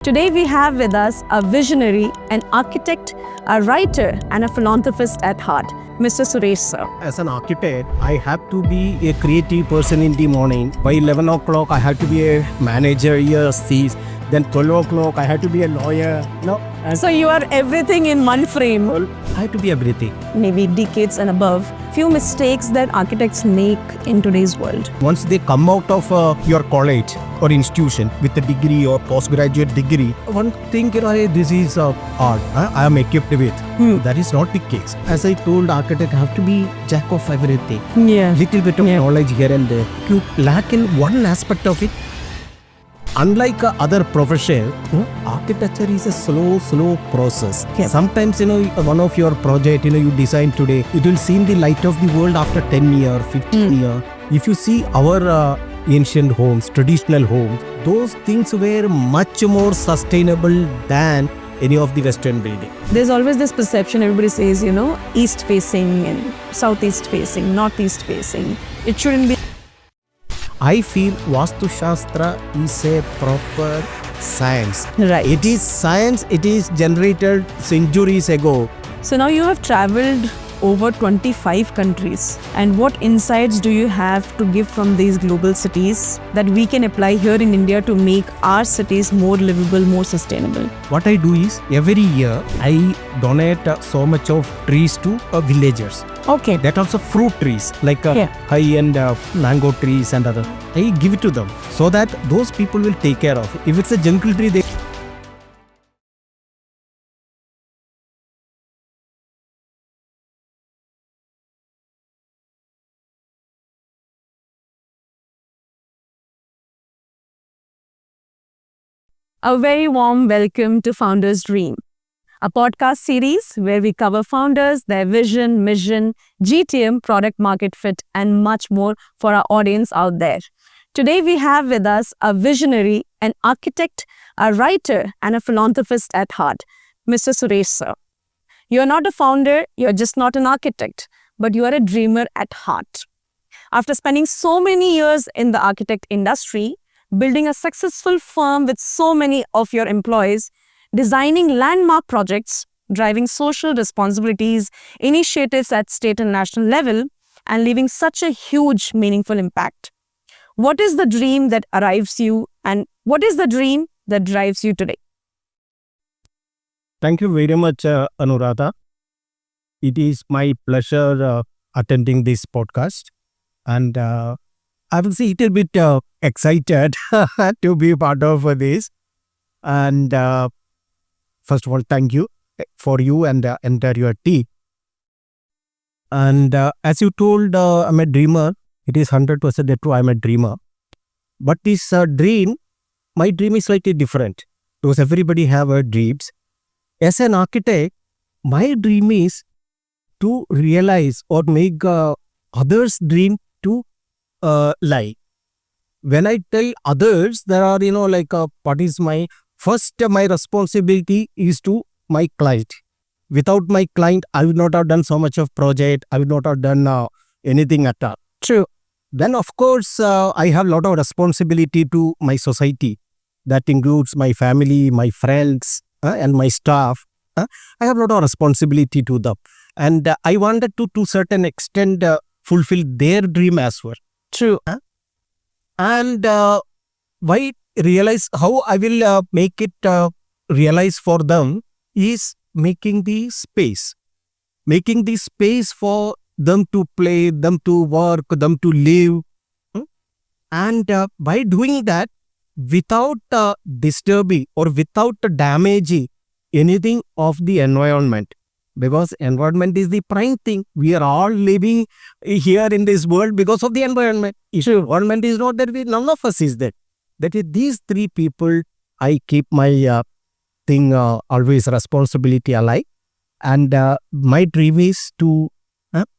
Today we have with us a visionary, an architect, a writer and a philanthropist at heart, Mr. Suresh sir. As an architect, I have to be a creative person in the morning. By 11 o'clock, I have to be a manager here, then 12 o'clock, I have to be a lawyer. So you are everything in one frame. Well, I have to be everything. Maybe decades and above, few mistakes that architects make in today's world. Once they come out of your college or institution with a degree or postgraduate degree, one thing, hey, this is art I am equipped with. That is not the case. As I told, architect have to be jack of everything. Yeah. Little bit of knowledge here and there. You lack in one aspect of it. Unlike other profession, architecture is a slow process. Yeah. Sometimes, one of your project, you design today, it will see the light of the world after 10 years, 15 years. If you see our ancient homes, traditional homes, those things were much more sustainable than any of the Western building. There's always this perception, everybody says, east facing and southeast facing, northeast facing. It shouldn't be. I feel Vastu Shastra is a proper science. Right. It is science, it is generated centuries ago. So now you have traveled over 25 countries. And what insights do you have to give from these global cities that we can apply here in India to make our cities more livable, more sustainable? What I do is, every year, I donate so much of trees to villagers. Okay. That also fruit trees, like high-end mango trees and other. I give it to them so that those people will take care of it. If it's a jungle tree, they... A very warm welcome to Founders Dream, a podcast series where we cover founders, their vision, mission, GTM, product market fit, and much more for our audience out there. Today we have with us a visionary, an architect, a writer, and a philanthropist at heart, Mr. Suresh sir. You're not a founder, you're just not an architect, but you are a dreamer at heart. After spending so many years in the architect industry, building a successful firm with so many of your employees, designing landmark projects, driving social responsibilities, initiatives at state and national level, and leaving such a huge, meaningful impact. What is the dream that arrives you, and what is the dream that drives you today? Thank you very much, Anuradha. It is my pleasure attending this podcast. And I will say a little bit excited to be part of this. And first of all, thank you for you and entire your team. And as you told, I'm a dreamer. It is 100% true, I'm a dreamer. But this dream, my dream is slightly different. Because everybody have dreams. As an architect, my dream is to realize or make others' dream to lie. When I tell others, there are, what is my responsibility is to my client. Without my client, I would not have done so much of project. I would not have done anything at all. True. Then, of course, I have a lot of responsibility to my society. That includes my family, my friends, and my staff. I have a lot of responsibility to them. And I wanted to certain extent, fulfill their dream as well. True. And why realize how I will make it realize for them is making the space. Making the space for them to play, them to work, them to live. And by doing that, without disturbing or without damaging anything of the environment. Because environment is the prime thing. We are all living here in this world because of the environment. If the environment is not there, none of us is there. That is, these three people, I keep my thing always responsibility alive. And my dream is to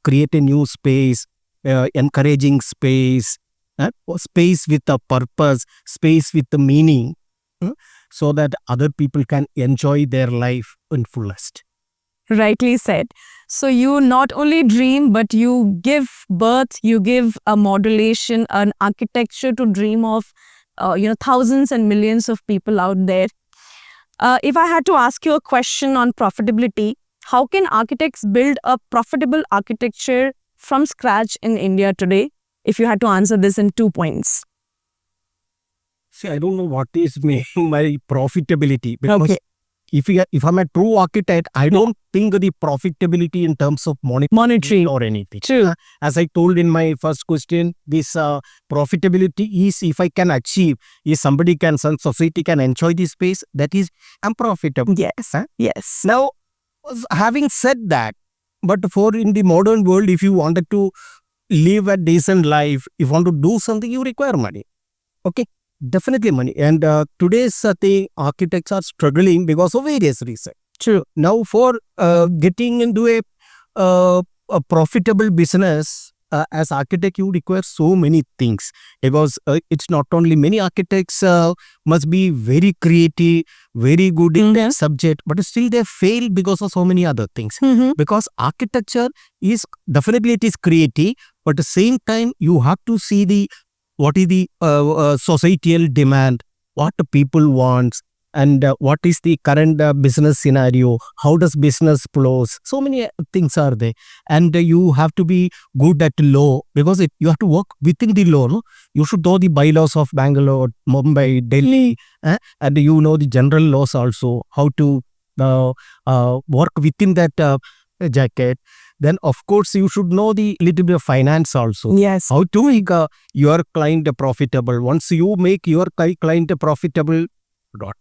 create a new space, encouraging space, space with a purpose, space with a meaning, so that other people can enjoy their life in fullest. Rightly said. So you not only dream, but you give birth, you give a modulation, an architecture to dream of, thousands and millions of people out there. If I had to ask you a question on profitability, how can architects build a profitable architecture from scratch in India today? If you had to answer this in 2 points. See, I don't know what is my profitability. Because Okay. if I'm a true architect, I don't think the profitability in terms of Monetary. or anything. True. As I told in my first question, this profitability is if I can achieve, if somebody can, some society can enjoy this space, that is, I'm profitable. Yes. Yes. Now, having said that, but for in the modern world, if you wanted to live a decent life, if you want to do something, you require money. Okay, definitely money. And today's the architects are struggling because of various reasons. True. Now, for getting into a profitable business as architect, you require so many things, because it's not only many architects must be very creative, very good in their subject, but still they fail because of so many other things. Because architecture is definitely, it is creative, but at the same time you have to see what is the societal demand, what the people wants, and what is the current business scenario, how does business flows. So many things are there, and you have to be good at law, because you have to work within the law. No? You should know the bylaws of Bangalore, Mumbai, Delhi, and you know the general laws also, how to work within that jacket. Then of course you should know the little bit of finance also. Yes. How to make your client profitable. Once you make your client profitable,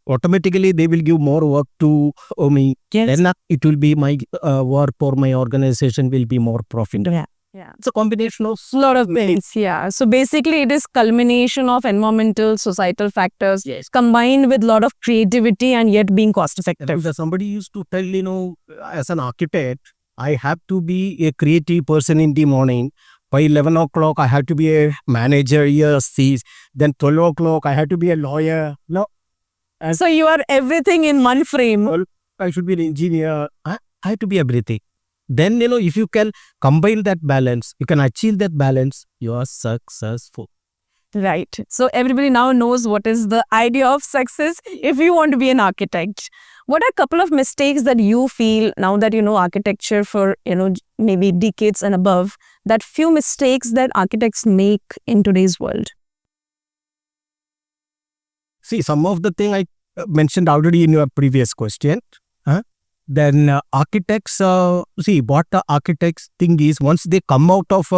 automatically they will give more work to me. Yes. Then it will be my work, or my organization will be more profitable. Yeah. It's a combination of A lot of things. Yeah. So basically it is culmination of environmental, societal factors combined with a lot of creativity and yet being cost effective. Somebody used to tell, as an architect, I have to be a creative person in the morning. By 11 o'clock, I have to be a manager, yes. Then 12 o'clock, I have to be a lawyer. No. And so you are everything in one frame. Well, I should be an engineer. I have to be everything. Then, if you can combine that balance, you can achieve that balance, you are successful. Right. So everybody now knows what is the idea of success if you want to be an architect. What are a couple of mistakes that you feel now that you know architecture for, maybe decades and above, that few mistakes that architects make in today's world? See, some of the thing I mentioned already in your previous question. Then architects, see what the architects think is, once they come out of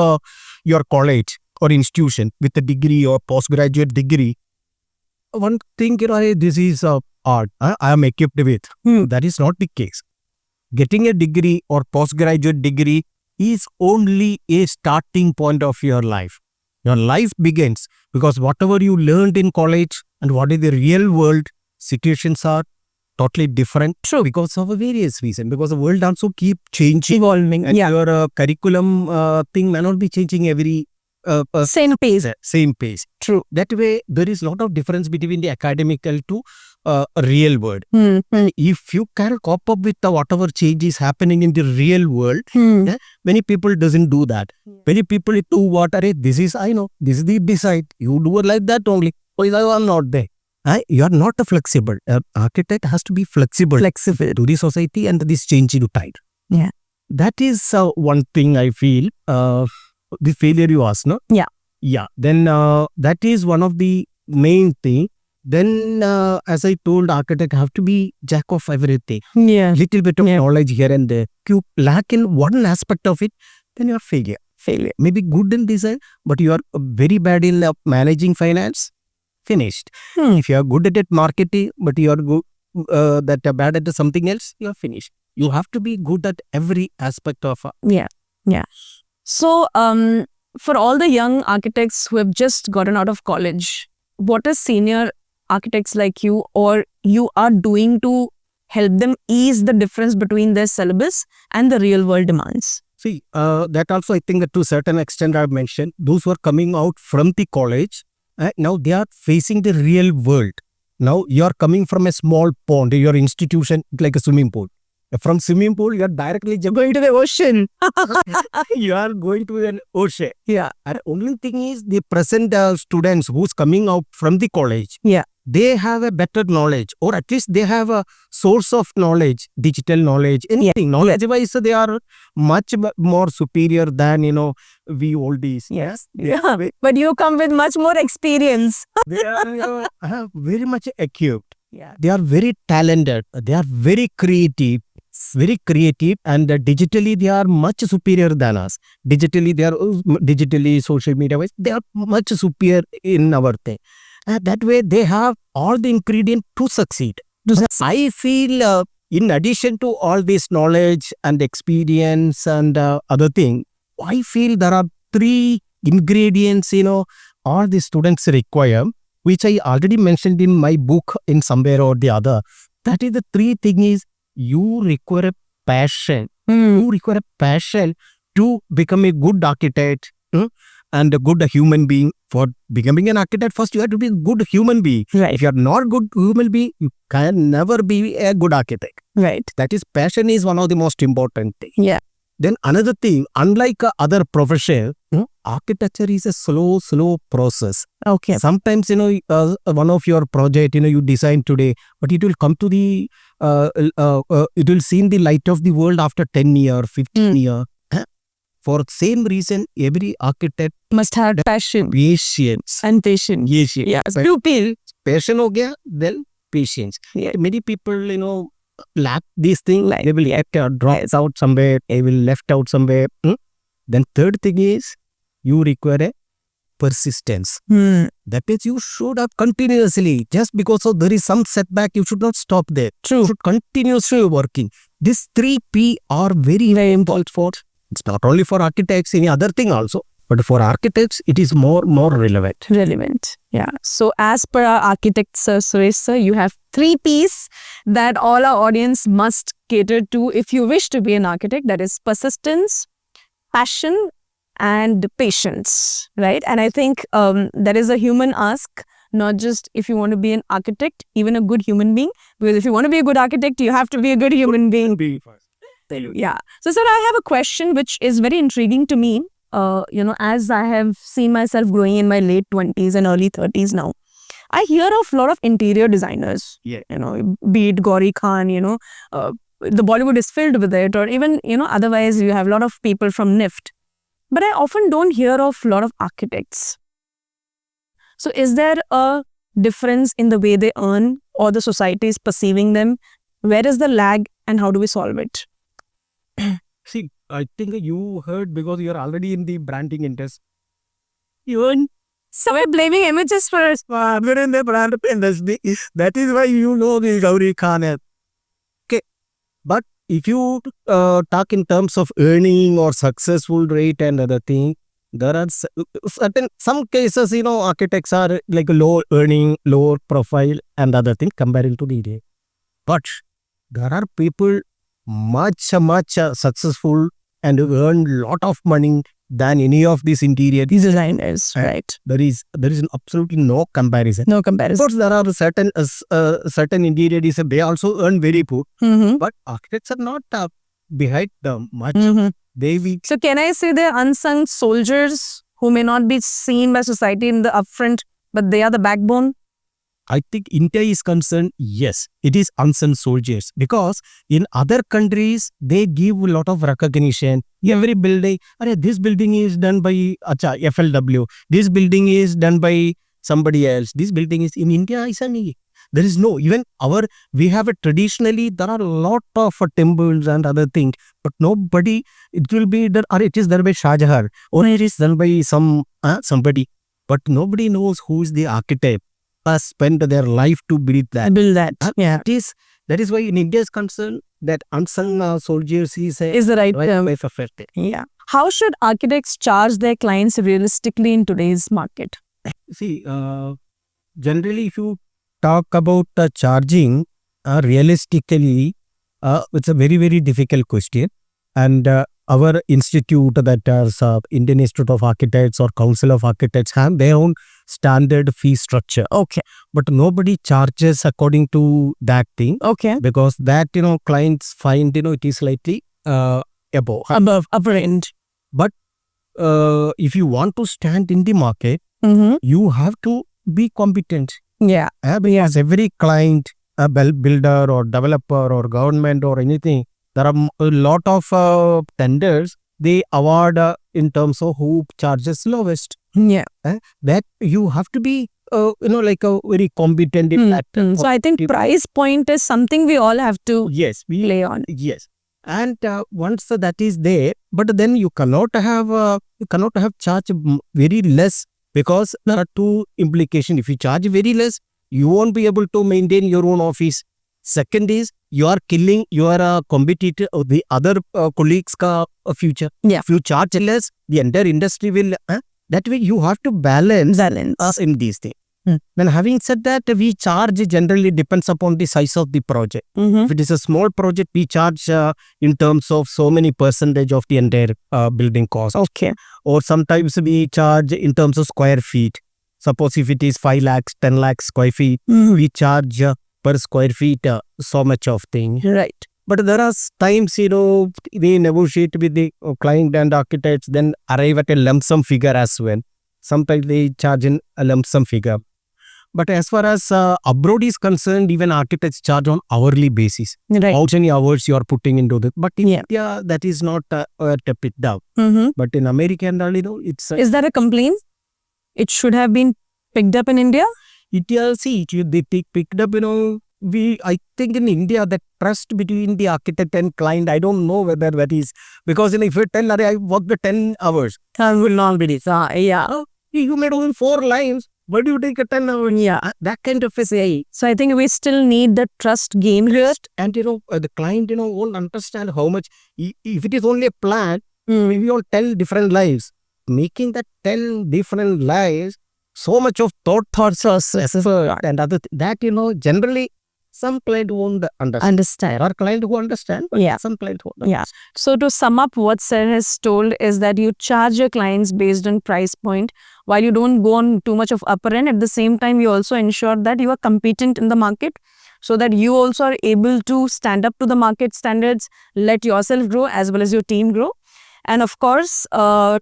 your college or institution with a degree or postgraduate degree, one thing, hey, this is art I am equipped with. That is not the case. Getting a degree or postgraduate degree is only a starting point of your life. Your life begins because whatever you learned in college and what is the real world situations are totally different. True. Because of various reasons. Because the world also keep changing. Evolving. And your curriculum thing may not be changing every same pace. Same pace. True. That way, there is a lot of difference between the academical to real world. If you can cope up with whatever change is happening in the real world, many people doesn't do that. Many people do what, this is, I know, this is the beside. You do it like that only. Oh, I am not there. You are not flexible. Architect has to be flexible to the society and this changing tide. Yeah. That is one thing I feel. The failure you asked, no? Yeah. Yeah. Then that is one of the main thing. Then as I told, architect have to be jack of everything. Yeah. Little bit of knowledge here and there. If you lack in one aspect of it, then you are failure. Maybe good in design, but you are very bad in managing finance. Finished. If you are good at marketing, but you are good, bad at something else, you are finished. You have to be good at every aspect of. Yeah. So, for all the young architects who have just gotten out of college, what is senior architects like you or you are doing to help them ease the difference between their syllabus and the real world demands? See, that also I think that to a certain extent I have mentioned, those who are coming out from the college, now they are facing the real world. Now you are coming from a small pond, your institution like a swimming pool. From swimming pool, you are directly going to the ocean. You are going to an ocean. Yeah. And only thing is the present students who's coming out from the college. Yeah. they have a better knowledge, or at least they have a source of knowledge, digital knowledge, anything. Knowledge wise, they are much more superior than, we oldies. Yes. Yeah. But you come with much more experience. They are very much equipped. Yeah. They are very talented. They are very creative, and digitally they are much superior than us. Digitally, social media wise, they are much superior in our thing. That way, they have all the ingredient to succeed. I feel, in addition to all this knowledge and experience and other thing, I feel there are 3 ingredients, all the students require, which I already mentioned in my book in somewhere or the other. That is the 3 thing is, you require a passion. You require a passion to become a good architect and a good human being. For becoming an architect, first you have to be a good human being. Right. If you are not good human being, you can never be a good architect. Right. That is, passion is one of the most important thing. Yeah. Then another thing, unlike other profession, architecture is a slow process. Okay. Sometimes, one of your project, you design today, but it will come to the, it will see the light of the world after 10 years, 15 years. For same reason, every architect Must have passion patience. and patience. Yes. You feel. Passion ho gaya, then patience. Yeah. Many people, lack these things. Like- They will drop out somewhere. They will left out somewhere. Then third thing is, you require a persistence. That means you should have continuously, just because of there is some setback, you should not stop there. True. You should continuously working. These 3 P are very, very important for, it's not only for architects, any other thing also, but for architects, it is more relevant. Relevant. Yeah. So as per our architect, Sir Suresh, sir, you have 3 P's that all our audience must cater to if you wish to be an architect. That is persistence, passion, and patience. Right. And I think that is a human ask, not just if you want to be an architect, even a good human being. Because if you want to be a good architect, you have to be a good human being. Yeah. So, sir, I have a question which is very intriguing to me. As I have seen myself growing in my late 20s and early 30s now, I hear of a lot of interior designers. Yeah. Be it Gauri Khan, the Bollywood is filled with it, or even, otherwise you have a lot of people from NIFT. But I often don't hear of a lot of architects. So, is there a difference in the way they earn or the society is perceiving them? Where is the lag and how do we solve it? See, I think you heard because you are already in the branding industry. Even So we're blaming images first. we're in the brand industry. That is why you know the Gauri Khan. Okay. But if you talk in terms of earning or successful rate and other thing, there are some cases, architects are like low earning, lower profile and other thing comparing to the day. But there are people much successful and earn lot of money than any of these interior Designers, right? There is absolutely no comparison. No Of comparison. course, there are certain interior designers, they also earn very poor, but architects are not behind them much. They will. So can I say they're unsung soldiers who may not be seen by society in the upfront, but they are the backbone? I think India is concerned, yes, it is unsung soldiers, because in other countries, they give a lot of recognition. Every building, this building is done by FLW, this building is done by somebody else, this building is in India. There is no, even we have traditionally, there are a lot of temples and other things, but nobody, it will be done, it is done by Shah Jahan, or it is done by somebody, but nobody knows who is the architect. Spend their life to build that. Yeah. That is why in India is concerned that unsung soldiers is the right term. way of it. Yeah. How should architects charge their clients realistically in today's market? See, generally, if you talk about charging realistically, it's a very, very difficult question. And our institute, that is Indian Institute of Architects or Council of Architects, have their own standard fee structure. Okay. But nobody charges according to that thing. Okay. Because that, clients find, it is slightly above. Upper end. But if you want to stand in the market, you have to be competent. Yeah. Because every client, a builder or developer or government or anything, there are a lot of tenders. They award in terms of who charges lowest. Yeah. That you have to be, like a very competent in that. So I think price point is something we all have to Yes, play on. Yes, and once that is there, but then you cannot have charge very less, because there are two implications. If you charge very less, you won't be able to maintain your own office. Second is you are killing your competitor or the other colleagues' future. Yeah. If you charge less, the entire industry will. That way, you have to balance us in these things. Then having said that, we charge generally depends upon the size of the project. If it is a small project, we charge in terms of so many percentage of the entire building cost. Okay. Or sometimes we charge in terms of square feet. Suppose if it is 5 lakhs, 10 lakhs square feet, we charge per square feet so much of thing. Right. But there are times, they negotiate with the client and architects, then arrive at a lump sum figure as well. Sometimes they charge in a lump sum figure. But as far as abroad is concerned, even architects charge on hourly basis. Right. How many hours you are putting into it. But in India, that is not picked down. But in America and all, it's... Is that a complaint? It should have been picked up in India? They picked up, I think in India, the trust between the architect and client, I don't know whether that is, because if you tell, I worked 10 hours, I will not be this. Yeah. You made only 4 lines. Why do you take a 10 hours? Yeah. That kind of a. So I think we still need the trust game first. And the client, won't understand how much, if it is only a plan, we all tell different lies. Making that 10 different lies, so much of thoughts are and other that, generally, some client won't understand. There are clients who understand, but some clients won't understand. Yeah. So to sum up, what Sir has told is that you charge your clients based on price point. While you don't go on too much of upper end, at the same time, you also ensure that you are competent in the market, so that you also are able to stand up to the market standards, let yourself grow as well as your team grow. And of course, time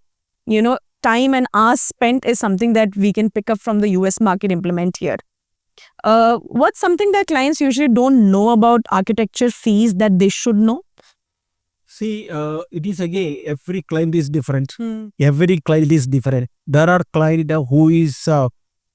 and hours spent is something that we can pick up from the US market, implement here. What's something that clients usually don't know about architecture fees that they should know? See, it is again, every client is different. Every client is different. There are clients who is well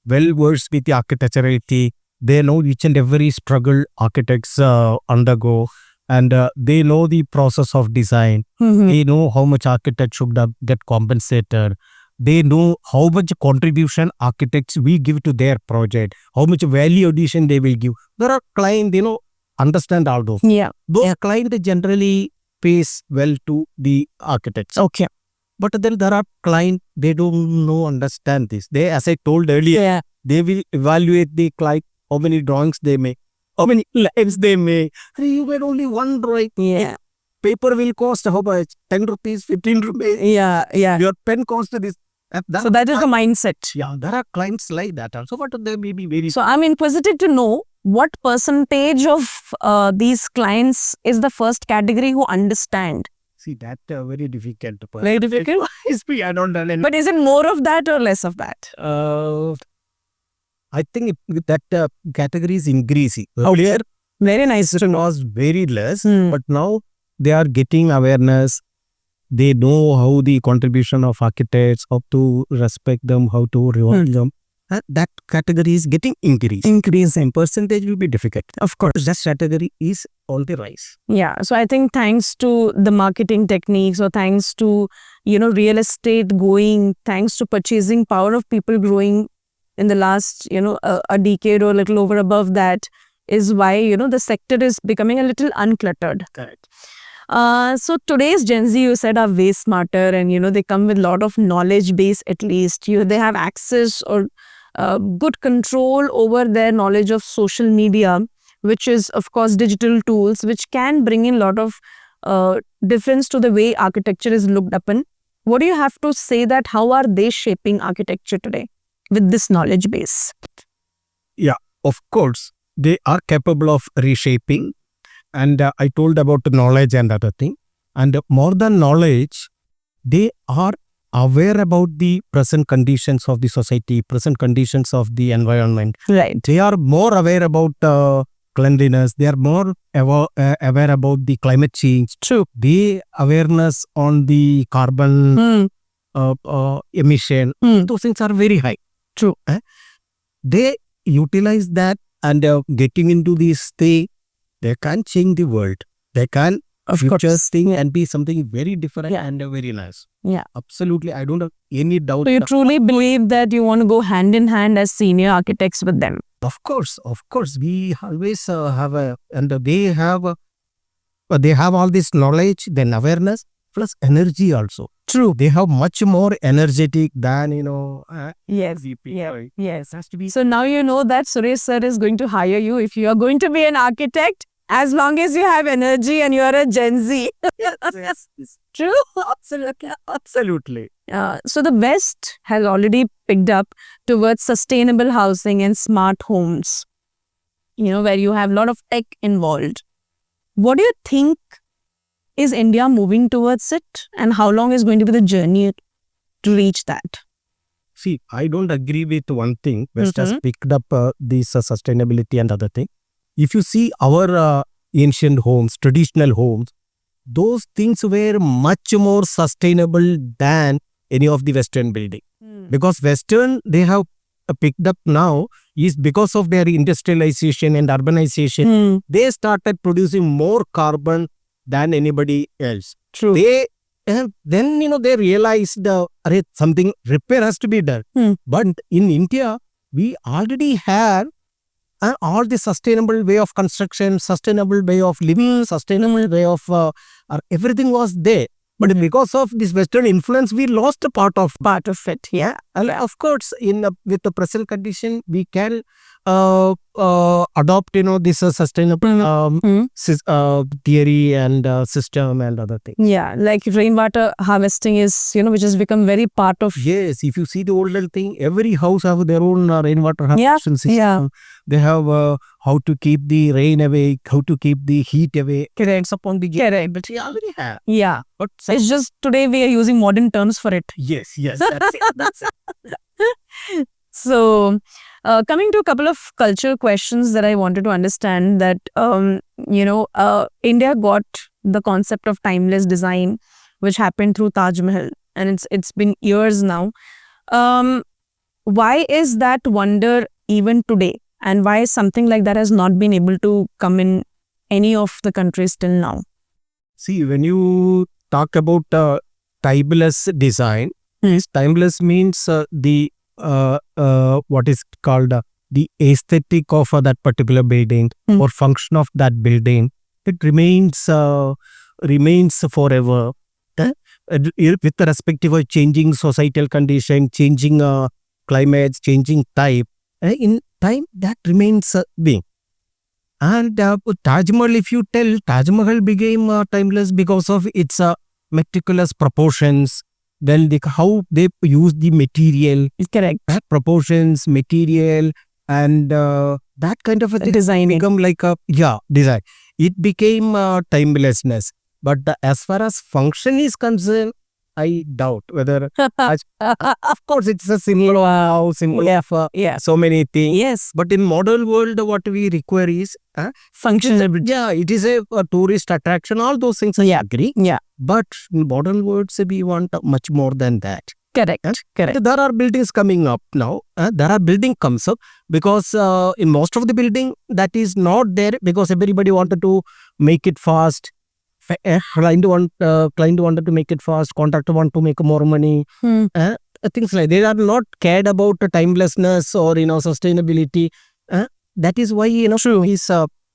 versed with the architectural. They know each and every struggle architects undergo, and they know the process of design. They know how much architects should get compensated. They know how much contribution architects will give to their project, how much value addition they will give. There are clients, understand all those. Yeah. Those clients generally pays well to the architects. Okay. But then there are clients, they don't understand this. They, as I told earlier, they will evaluate the client, how many drawings they make, how many lines they make. You made only one drawing. Yeah. Paper will cost how much? 10 rupees, 15 rupees. Yeah. Your pen cost this. So that is the mindset. Yeah, there are clients like that also, but they may be very... So I'm inquisitive to know what percentage of these clients is the first category who understand. See, that very difficult. Very difficult? I don't know. But is it more of that or less of that? I think that category is increasing. Earlier, very nice. It was very less, but now they are getting awareness. They know how the contribution of architects, how to respect them, how to reward them. That category is getting increased. Increasing percentage will be difficult. Of course, that category is on the rise. Yeah. So I think thanks to the marketing techniques, or thanks to, real estate going, thanks to purchasing power of people growing in the last, a decade or a little over above that, is why, the sector is becoming a little uncluttered. Correct. So today's Gen Z, you said, are way smarter, and they come with a lot of knowledge base. At least they have access or good control over their knowledge of social media, which is of course digital tools, which can bring in a lot of difference to the way architecture is looked upon. What do you have to say that how are they shaping architecture today with this knowledge base? Yeah, of course, they are capable of reshaping. And I told about the knowledge and other thing. And more than knowledge, they are aware about the present conditions of the society, present conditions of the environment. Right. They are more aware about cleanliness. They are more aware about the climate change. True. The awareness on the carbon emission. Those things are very high. True. They utilize that and getting into this state, they can change the world. They can future thing and be something very different and very nice. Yeah. Absolutely. I don't have any doubt. So you truly believe that you want to go hand in hand as senior architects with them? Of course. We always have they have all this knowledge, then awareness, plus energy also. True. They have much more energetic than, Yes. VP. Yes. Has to be. So now you know that Suresh sir is going to hire you if you are going to be an architect, as long as you have energy and you are a Gen Z. Yes. True. Absolutely. So the West has already picked up towards sustainable housing and smart homes, where you have a lot of tech involved. What do you think, is India moving towards it, and how long is going to be the journey to reach that? See, I don't agree with one thing. West has picked up this sustainability and other thing. If you see our ancient homes, traditional homes, those things were much more sustainable than any of the Western building. Because Western, they have picked up now is because of their industrialization and urbanization. They started producing more carbon than anybody else. True. They then they realized something repair has to be done. But in India, we already have all the sustainable way of construction, sustainable way of living, sustainable way of everything was there. But because of this Western influence, we lost a part of it. Yeah, and of course, with the present condition, we can adopt this sustainable theory and system and other things. Yeah, like rainwater harvesting is which has become very part of. Yes, if you see the older thing, every house have their own rainwater harvesting system. Yeah. They have how to keep the rain away, how to keep the heat away. Correct. Upon the Correct. But we already have. Yeah. But It's just today we are using modern terms for it. yes, that's it. That's it. So, coming to a couple of cultural questions that I wanted to understand, that India got the concept of timeless design, which happened through Taj Mahal, and it's been years now. Why is that wonder even today, and why something like that has not been able to come in any of the countries till now? See, when you talk about timeless design, timeless means the what is called the aesthetic of that particular building or function of that building. It remains forever with the respective of changing societal condition, changing climates, changing type. In time, that remains being. And Taj Mahal, if you tell, Taj Mahal became timeless because of its meticulous proportions. Then how they use the material. Correct. Proportions, material, and that kind of a thing Design become like a design. It became timelessness. But as far as function is concerned, I doubt whether. Of course, it's a symbol of so many things. Yes. But in modern world, what we require is Function. Yeah, it is a tourist attraction. All those things I agree. Yeah. But in modern words, we want much more than that. Correct. Correct. There are buildings coming up now. There are building comes up because in most of the building that is not there because everybody wanted to make it fast. Client wanted to make it fast. Contractor want to make more money. Things like they are not cared about timelessness or sustainability. That is why True. is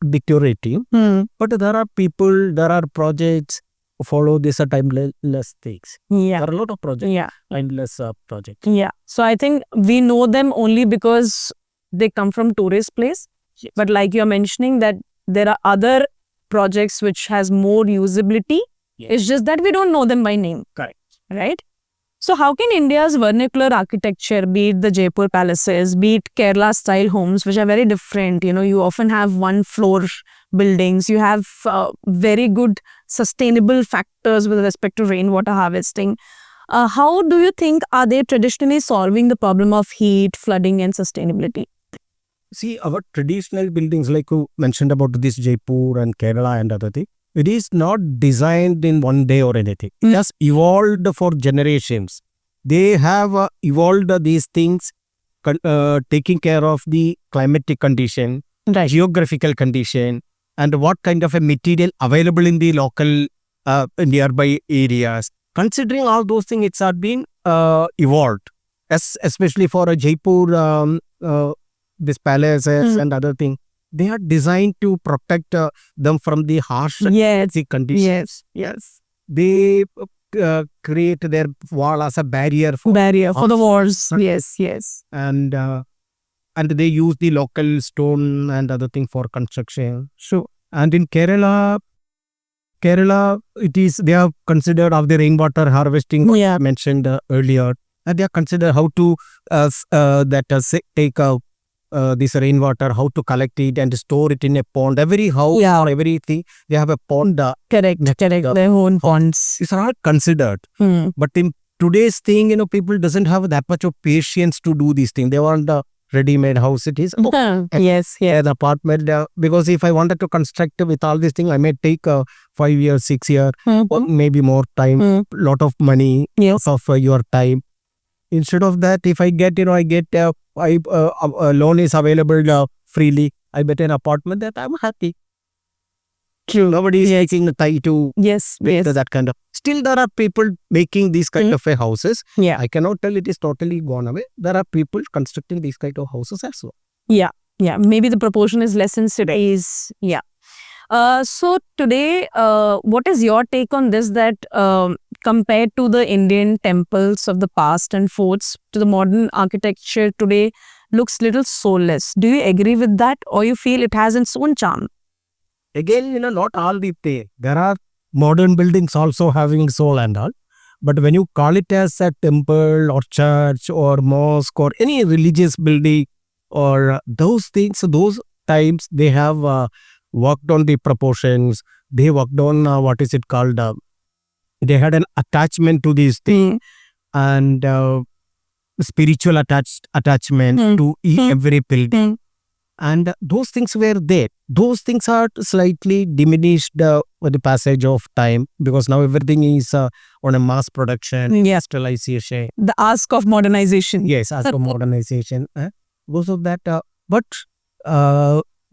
deteriorating. But there are people, there are projects follow this timeless things. Yeah. There are a lot of projects. Yeah. Timeless projects. Yeah. So I think we know them only because they come from tourist place. Yes. But like you're mentioning that there are other projects which has more usability. Yes. It's just that we don't know them by name. Correct. Right? So how can India's vernacular architecture, be it the Jaipur palaces, be it Kerala style homes, which are very different, you often have one floor buildings, you have very good sustainable factors with respect to rainwater harvesting. How do you think are they traditionally solving the problem of heat, flooding, and sustainability? See, our traditional buildings, like you mentioned about this Jaipur and Kerala and other thing, it is not designed in one day or anything. It has evolved for generations. They have evolved these things, taking care of the climatic condition, Right. geographical condition, and what kind of a material available in the local nearby areas. Considering all those things, it's had been evolved, especially for a Jaipur, this palaces and other thing. They are designed to protect them from the harsh Yes. conditions. Yes. Yes. They create their wall as a barrier for Barrier for the wars. Yes. Yes. and they use the local stone and other thing for construction. Sure. And in Kerala, it is, they are considered of the rainwater harvesting, what Yeah. I mentioned earlier, and they are considered how to take this rainwater, how to collect it and store it in a pond. Every house Yeah. or everything, they have a pond. Correct. Correct. Their own ponds. These are all considered. But in today's thing, people doesn't have that much of patience to do these things. They want the ready-made house. It is Yes. Yes. an apartment, because if I wanted to construct with all these things, I may take 5 years, 6 years, or maybe more time, lot of money, Yes. of your time. Instead of that, if I get, I get a loan is available freely, I get an apartment, that I'm happy. True. Nobody is taking the time to Yes. make Yes. that kind of. Still, there are people making these kind of houses. Yeah. I cannot tell it is totally gone away. There are people constructing these kind of houses as well. Yeah. Yeah. Maybe the proportion is less in cities. Yeah. So today, what is your take on this, that compared to the Indian temples of the past and forts, to the modern architecture today looks little soulless? Do you agree with that, or you feel it has its own charm? Again, not all the day. There are modern buildings also having soul and all. But when you call it as a temple or church or mosque or any religious building or those things, those times they have worked on the proportions. They worked on what is it called? They had an attachment to these things and spiritual attachment to every building. And those things were there. Those things are slightly diminished with the passage of time, because now everything is on a mass production, Yes. industrialization. The ask of modernization. Yes, as for modernization. Because of that, but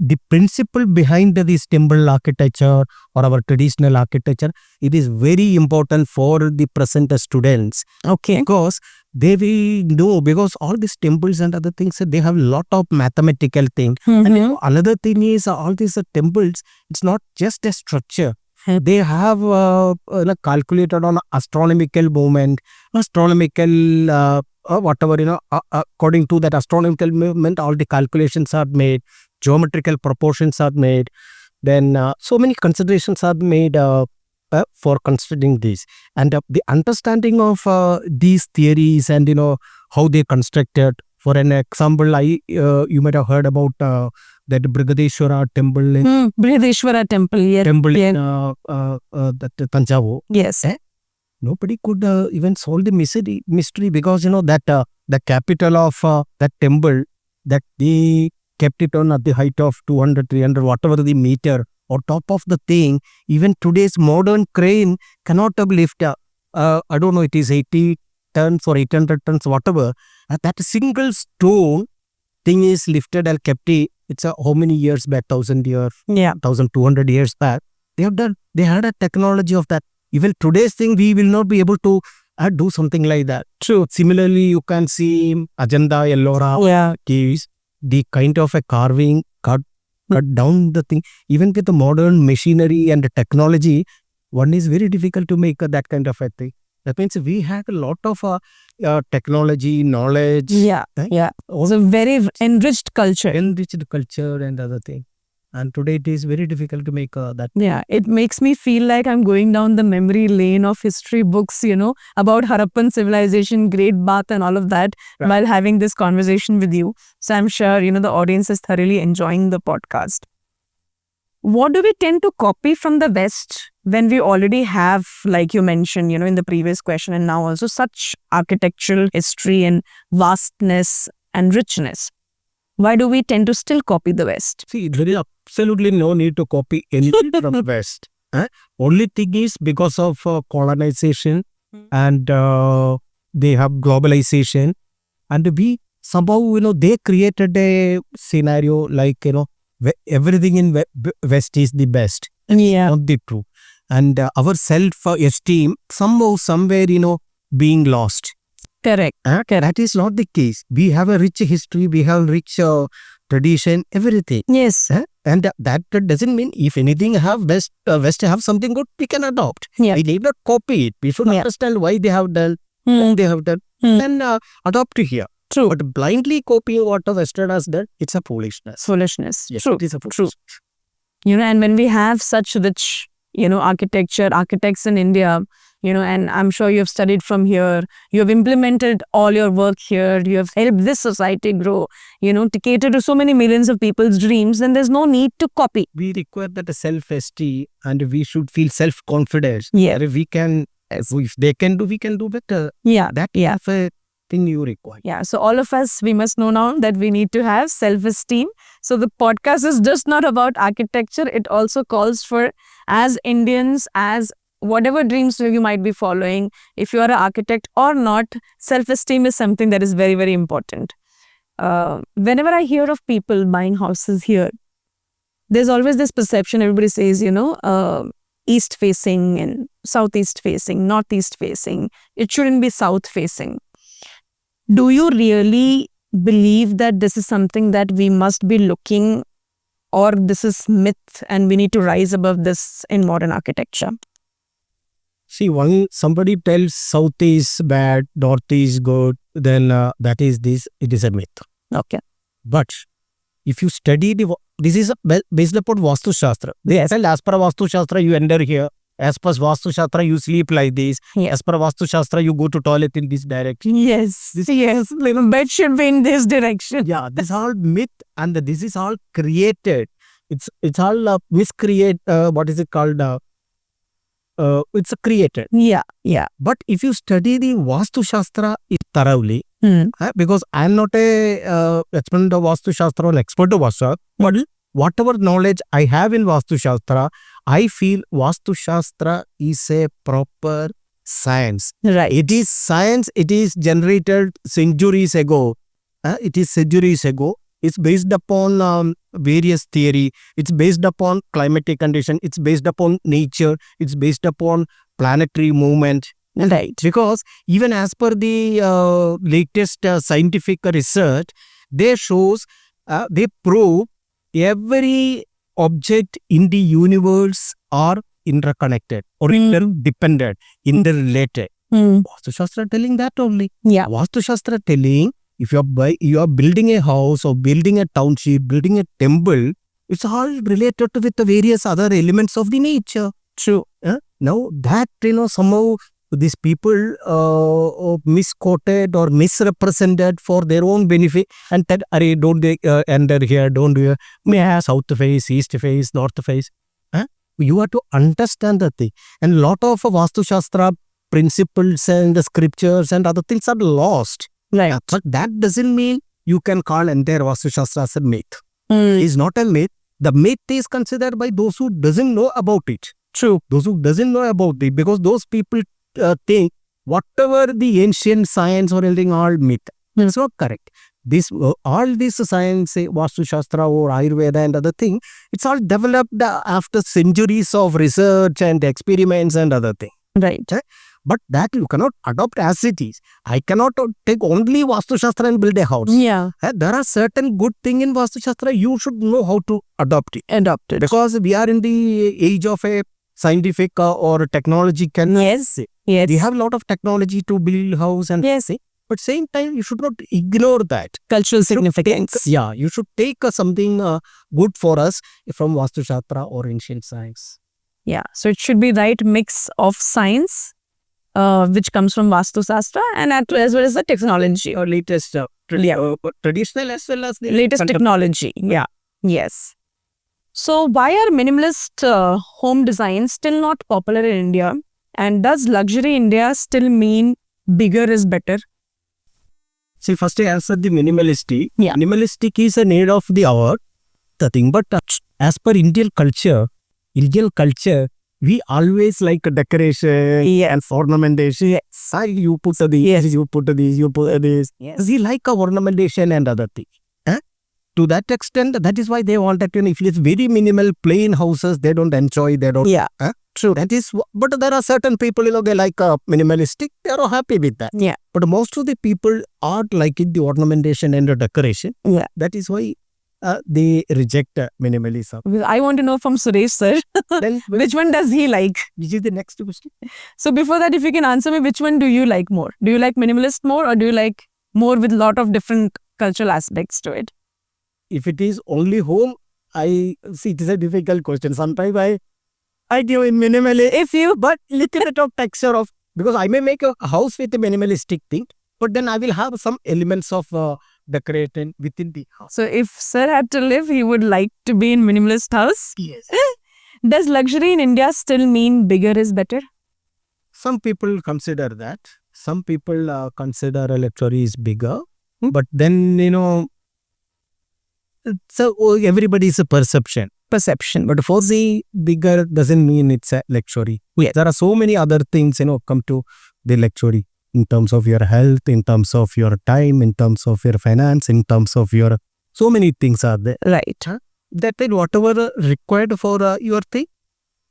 the principle behind this temple architecture or our traditional architecture, it is very important for the present students. Okay. Because they will know, because all these temples and other things, they have a lot of mathematical thing. And another thing is all these temples, it's not just a structure. They have calculated on astronomical movement, astronomical whatever, according to that astronomical movement, all the calculations are made, geometrical proportions are made. Then so many considerations are made for considering this. And the understanding of these theories and, how they constructed. For an example, you might have heard about that Brigadeshwara temple in Brihadeshwara temple. Yes. temple in Yeah. that Tanjavur. Yes. Nobody could even solve the mystery, because that the capital of that temple, that they kept it on at the height of 200, 300, whatever the meter, or top of the thing. Even today's modern crane cannot lift. I don't know, it is 80 tons or 800 tons, whatever. That single stone thing is lifted and kept it. It's how many years back? 1,000 years, Yeah. 1,200 years back. They have done. They had a technology of that. Even today's thing, we will not be able to do something like that. True. Similarly, you can see Ajanta, Ellora Yeah. caves, the kind of a carving, cut down the thing. Even with the modern machinery and the technology, one is very difficult to make that kind of a thing. That means we had a lot of technology, knowledge. Yeah. Right? Yeah. It's a very enriched culture. Enriched culture and other thing. And today it is very difficult to make that. Yeah, it makes me feel like I'm going down the memory lane of history books, about Harappan civilization, Great Bath and all of that, Right. while having this conversation with you. So I'm sure, the audience is thoroughly enjoying the podcast. what do we tend to copy from the West when we already have, like you mentioned, in the previous question and now also, such architectural history and vastness and richness? Why do we tend to still copy the West? See, there is absolutely no need to copy anything from the West. Only thing is because of colonization and they have globalization, and we somehow, they created a scenario like, everything in West is the best. Yeah. Not the true. And our self-esteem somehow, somewhere, being lost. Correct. That is not the case. We have a rich history, we have rich tradition, everything. Yes. And that doesn't mean if anything West have something good, we can adopt. Yeah. We need not copy it. We should understand why they have done, what they have done, and adopt to here. True. But blindly copying what the Western has done, it's a foolishness. Yes, It is a foolishness. And when we have such rich, architects in India, and I'm sure you have studied from here, you have implemented all your work here, you have helped this society grow, to cater to so many millions of people's dreams, then there's no need to copy. We require that self-esteem, and we should feel self-confidence. Yeah. We can, if they can do, we can do better. Yeah. That is a thing you require. Yeah. So all of us, we must know now that we need to have self-esteem. So the podcast is just not about architecture. It also calls for, as Indians, as whatever dreams you might be following, if you are an architect or not, self-esteem is something that is very, very important. Whenever I hear of people buying houses here, there's always this perception, everybody says, east facing and southeast facing, northeast facing. It shouldn't be south facing. Do you really believe that this is something that we must be looking, or this is myth and we need to rise above this in modern architecture? See, somebody tells south is bad, north is good, then that is this, it is a myth. Okay. But if you study this is based upon Vastu Shastra. Yes. As per Vastu Shastra, you enter here. As per Vastu Shastra, you sleep like this. Yes. As per Vastu Shastra, you go to toilet in this direction. Yes. Bed should be in this direction. Yeah, this is all myth, and this is all created. It's all miscreate. What is it called? It's created. Yeah. But if you study the Vastu Shastra thoroughly, because I am not a exponent of Vastu Shastra or expert of Vastu, but whatever knowledge I have in Vastu Shastra, I feel Vastu Shastra is a proper science. Right. It is science. It is generated centuries ago. It's based upon various theory. It's based upon climatic condition. It's based upon nature. It's based upon planetary movement. Right. Because even as per the latest scientific research, they prove every object in the universe are interconnected or interdependent, interrelated. Vastu Shastra telling that only. Yeah. Vastu Shastra telling, if you are building a house or building a township, building a temple, it's all related with the various other elements of the nature. True. Now that, somehow these people misquoted or misrepresented for their own benefit and said, don't they enter here, don't do here, south face, east face, north face. You have to understand the thing. And a lot of Vastu Shastra principles and the scriptures and other things are lost. Right. But that doesn't mean you can call entire Vastu Shastra as a myth. It's not a myth. The myth is considered by those who doesn't know about it. True. Those who doesn't know about it, because those people think whatever the ancient science or anything all myth. It's not correct. All this science, Vastu Shastra or Ayurveda and other thing, it's all developed after centuries of research and experiments and other thing. Right. But that you cannot adopt as it is. I cannot take only Vastu Shastra and build a house. Yeah. There are certain good things in Vastu Shastra. You should know how to adopt it. Because we are in the age of a scientific or technology. Yes. Yes. We have a lot of technology to build house and yes. But same time, you should not ignore that. Cultural significance. You should take something good for us from Vastu Shastra or ancient science. Yeah. So it should be right mix of science, which comes from Vastu Shastra, and as well as the technology. Or latest traditional as well as the latest technology. Yeah. Yes. So why are minimalist home designs still not popular in India? And does luxury India still mean bigger is better? See, first I answer the minimalistic. Yeah. Minimalistic is a need of the hour, the thing. But as per Indian culture, we always like decoration and ornamentation. Yes. You put this, you put this, you put this. Yes. We like a ornamentation and other things. To that extent, that is why they want that, if it is very minimal, plain houses, they don't enjoy, they don't. Yeah. True. That is, but there are certain people, they like minimalistic, they are happy with that. Yeah. But most of the people are liking the ornamentation and the decoration. Yeah. That is why they reject minimalism. I want to know from Suresh sir, Then which one does he like? which is the next question? So before that, if you can answer me, which one do you like more? Do you like minimalist more, or do you like more with lot of different cultural aspects to it? If it is only home, I see it is a difficult question. Sometimes I give in minimalist, If you, but little bit of texture of, because I may make a house with a minimalistic thing, but then I will have some elements of decorating within the house. so if sir had to live, he would like to be in minimalist house. Yes. Does luxury in India still mean bigger is better? Some people consider that. Some people consider a luxury is bigger, but then, so everybody's a perception. But for the bigger doesn't mean it's a luxury. Yes. There are so many other things, come to the luxury in terms of your health, in terms of your time, in terms of your finance, in terms of your, so many things are there. Right. That is whatever required for your thing,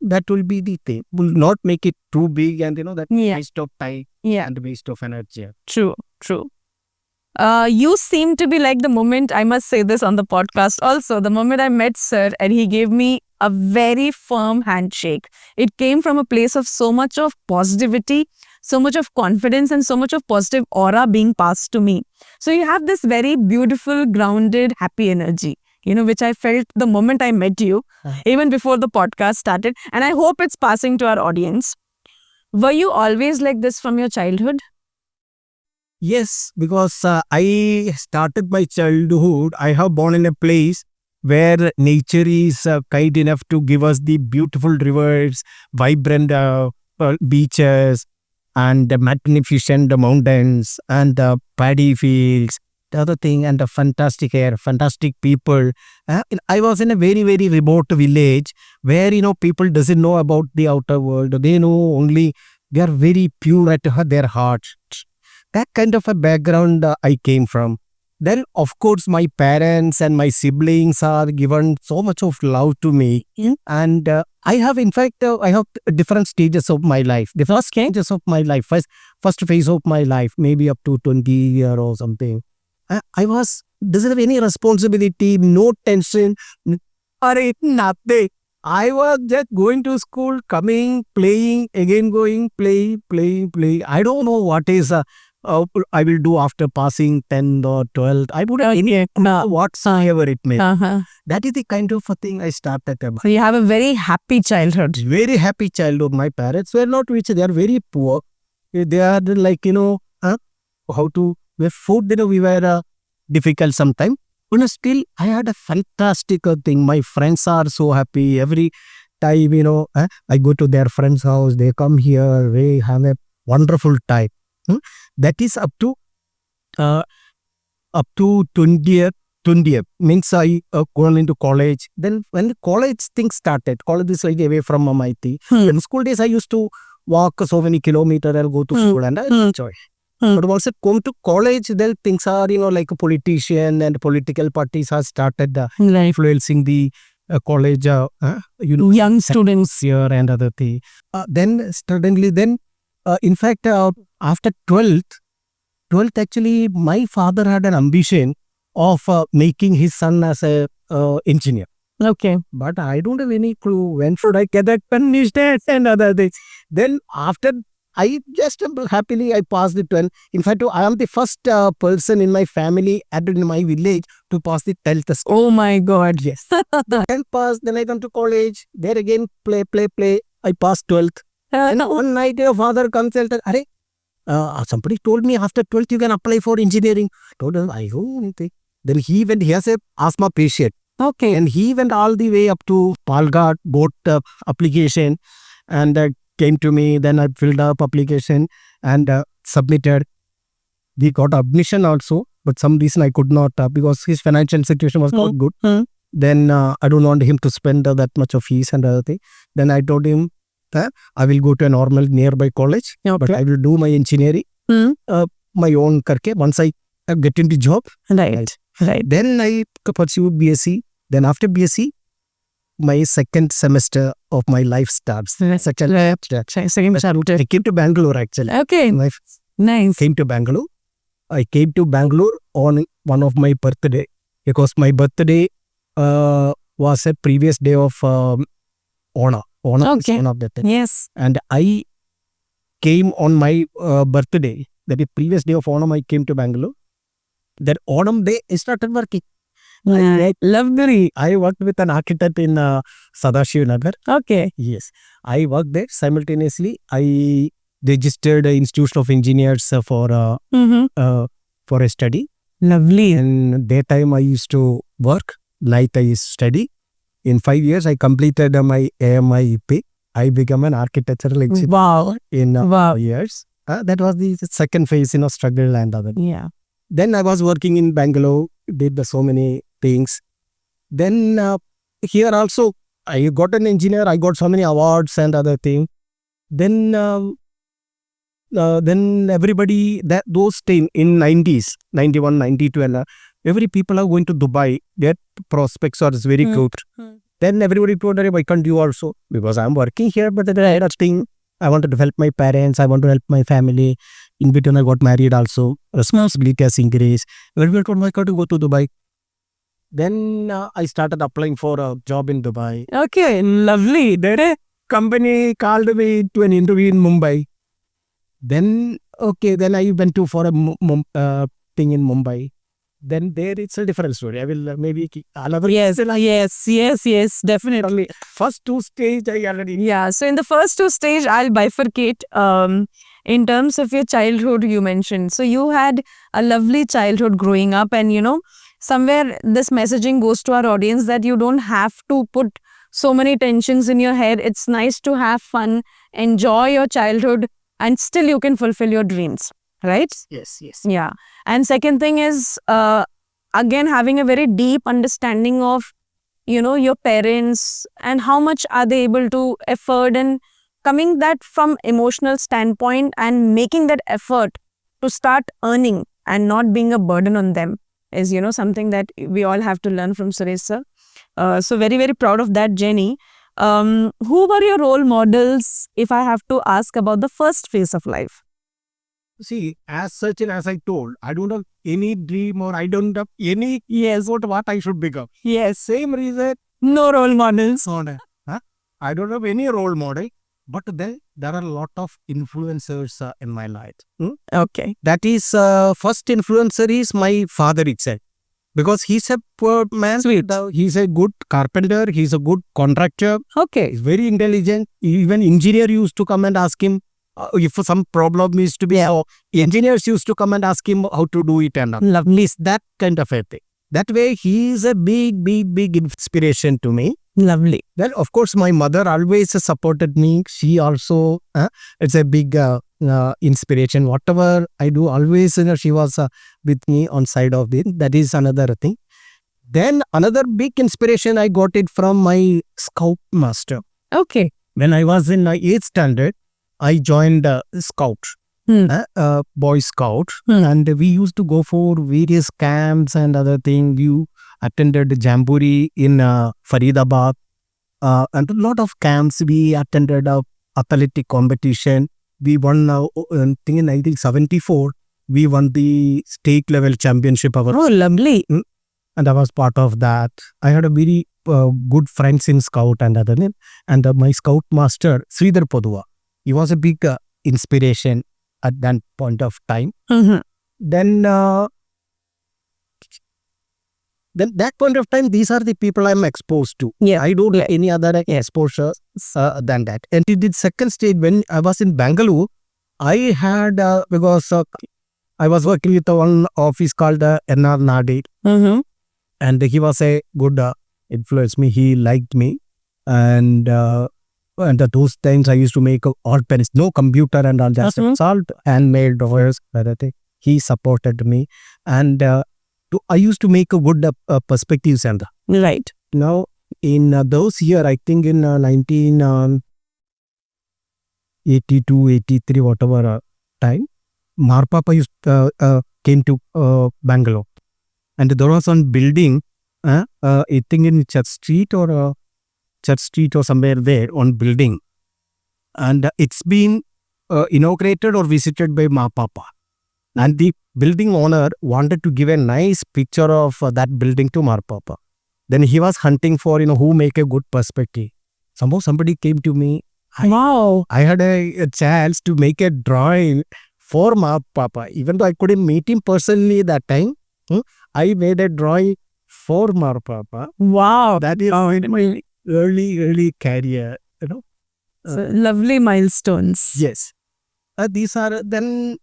that will be the thing. Will not make it too big and that Yeah. waste of time Yeah. and waste of energy. True. You seem to be like the moment, I must say this on the podcast also, the moment I met sir and he gave me a very firm handshake. It came from a place of so much of positivity, so much of confidence, and so much of positive aura being passed to me. So you have this very beautiful, grounded, happy energy, which I felt the moment I met you, even before the podcast started. And I hope it's passing to our audience. Were you always like this from your childhood? Yes, because I started my childhood. I have born in a place where nature is kind enough to give us the beautiful rivers, vibrant beaches, and the magnificent mountains, and the paddy fields, the other thing, and the fantastic air, fantastic people. I was in a very, very remote village where, people doesn't know about the outer world. They know only, they are very pure at their hearts. That kind of a background I came from. Then, of course, my parents and my siblings are given so much of love to me. And I have, in fact, I have different stages of my life. The first stages of my life, first phase of my life, maybe up to 20 years or something. I doesn't have any responsibility, no tension, or nothing. I was just going to school, coming, playing, again going, play. I don't know what is I will do after passing 10th or 12th. I would have whatsoever it may. That is the kind of a thing I started about. So you have a very happy childhood. Very happy childhood. My parents were not rich. They are very poor. They are like, how to, with food, we were difficult sometimes. But still, I had a fantastic thing. My friends are so happy. Every time, I go to their friend's house. They come here. We have a wonderful time. That is up to 20th, means I gone into college. Then when the college thing started, college is like away from MIT. In school days, I used to walk so many kilometers and go to school, and I enjoy. But once I come to college, then things are, like a politician and political parties have started influencing the college, young students here and other things. Then suddenly, in fact, after 12th, actually, my father had an ambition of making his son as a engineer. Okay. But I don't have any clue when should I get that punished and other things. Then after, I just happily I passed the 12th. In fact, I am the first person in my family and in my village to pass the 12th. Oh my God. Yes. 10th passed, then I went to college. There again, play. I passed 12th. And one night your father comes and says, somebody told me after 12th you can apply for engineering. I told him, I don't think. Then he went, he has a asthma patient. Okay. And he went all the way up to Palghat, bought the application and came to me. Then I filled up application and submitted. We got admission also, but some reason I could not because his financial situation was not good. Then I don't want him to spend that much of fees and other thing. Then I told him that I will go to a normal nearby college, but I will do my engineering, my own karke once I get into job. Right. Then I pursued BSc. Then after BSc, my second semester of my life starts. Second chapter. I came to Bangalore actually. Okay. Nice. Came to Bangalore. I came to Bangalore on one of my birthday because my birthday was a previous day of Ona. Okay. Is one of the thing. Yes. And I came on my birthday. That is previous day of Onam. I came to Bangalore. That Onam day I started working. Lovely. I worked with an architect in Sadashiv Nagar. Okay. Yes, I worked there. Simultaneously, I registered an Institution of Engineers for a study. Lovely. And that time I used to work, night I used to study. In 5 years, I completed my AMIP. I became an architectural engineer. Wow. In 5 years. That was the second phase, struggle and other. Yeah. Then I was working in Bangalore, did so many things. Then here also, I got an engineer, I got so many awards and other things. Then everybody, those time in 90s, 91, 92, and every people are going to Dubai. Their prospects are very good. Then everybody told me, why can't you also? Because I'm working here, but the other thing, I wanted to help my parents, I want to help my family. In between, I got married also. Responsibility has increased. Everybody told me, why can't you go to Dubai? Then I started applying for a job in Dubai. Okay, lovely. Then a company called me to an interview in Mumbai. Then I went to for a thing in Mumbai. Then there it's a different story. I will maybe another. Yes, definitely. First two stage I already. Yeah, so in the first two stage, I'll bifurcate. In terms of your childhood, you mentioned. So you had a lovely childhood growing up, and somewhere this messaging goes to our audience that you don't have to put so many tensions in your head. It's nice to have fun, enjoy your childhood, and still you can fulfill your dreams, right? Yes. Yeah. And second thing is, again, having a very deep understanding of, your parents and how much are they able to afford, and coming that from emotional standpoint and making that effort to start earning and not being a burden on them is, something that we all have to learn from Suresh sir. So very, very proud of that journey. Who were your role models, if I have to ask about the first phase of life? See, as such and as I told, I don't have any dream or I don't have any what I should become. Yes. Same reason. No role models. I don't have any role model, but there are a lot of influencers in my life. Okay. That is, first influencer is my father itself. Because he's a poor man. Sweet. He's a good carpenter. He's a good contractor. Okay. He's very intelligent. Even engineer used to come and ask him if some problem is to be. Engineers used to come and ask him how to do it and all. Lovely. That kind of a thing. That way, he is a big inspiration to me. Lovely. Then, of course, my mother always supported me. She also, it's a big inspiration. Whatever I do, always, she was with me on side of it. That is another thing. Then, another big inspiration, I got it from my scout master. Okay. When I was in 8th standard, I joined Scout, Boy Scout, and we used to go for various camps and other things. You attended Jamboree in Faridabad, and a lot of camps. We attended athletic competition. We won, I think in 1974, we won the state level championship. Oh, lovely. And I was part of that. I had a very good friends in Scout and other than, and my Scout master, Sridhar Podua. He was a big inspiration at that point of time. Then that point of time, these are the people I'm exposed to. Yeah. I don't have any other exposure than that. And it did second stage when I was in Bangalore. I had, because I was working with one office called NR Nadir. And he was a good influenced me. He liked me. And at those times I used to make all pens, no computer and all that. Mhm. All handmade drawers, everything. He supported me. And I used to make a good perspectives. And Right. now in those year, I think in 1982, 83, whatever time, Marpapa came to Bangalore. And there was one building, I think in Church Street or somewhere there, on building. And it's been inaugurated or visited by Marpapa. And the building owner wanted to give a nice picture of that building to Marpapa. Then he was hunting for, who make a good perspective. Somehow somebody came to me. Wow. I had a chance to make a drawing for Marpapa. Even though I couldn't meet him personally that time, I made a drawing for Marpapa. Wow. That is in my early career, So, lovely milestones. Yes. These are then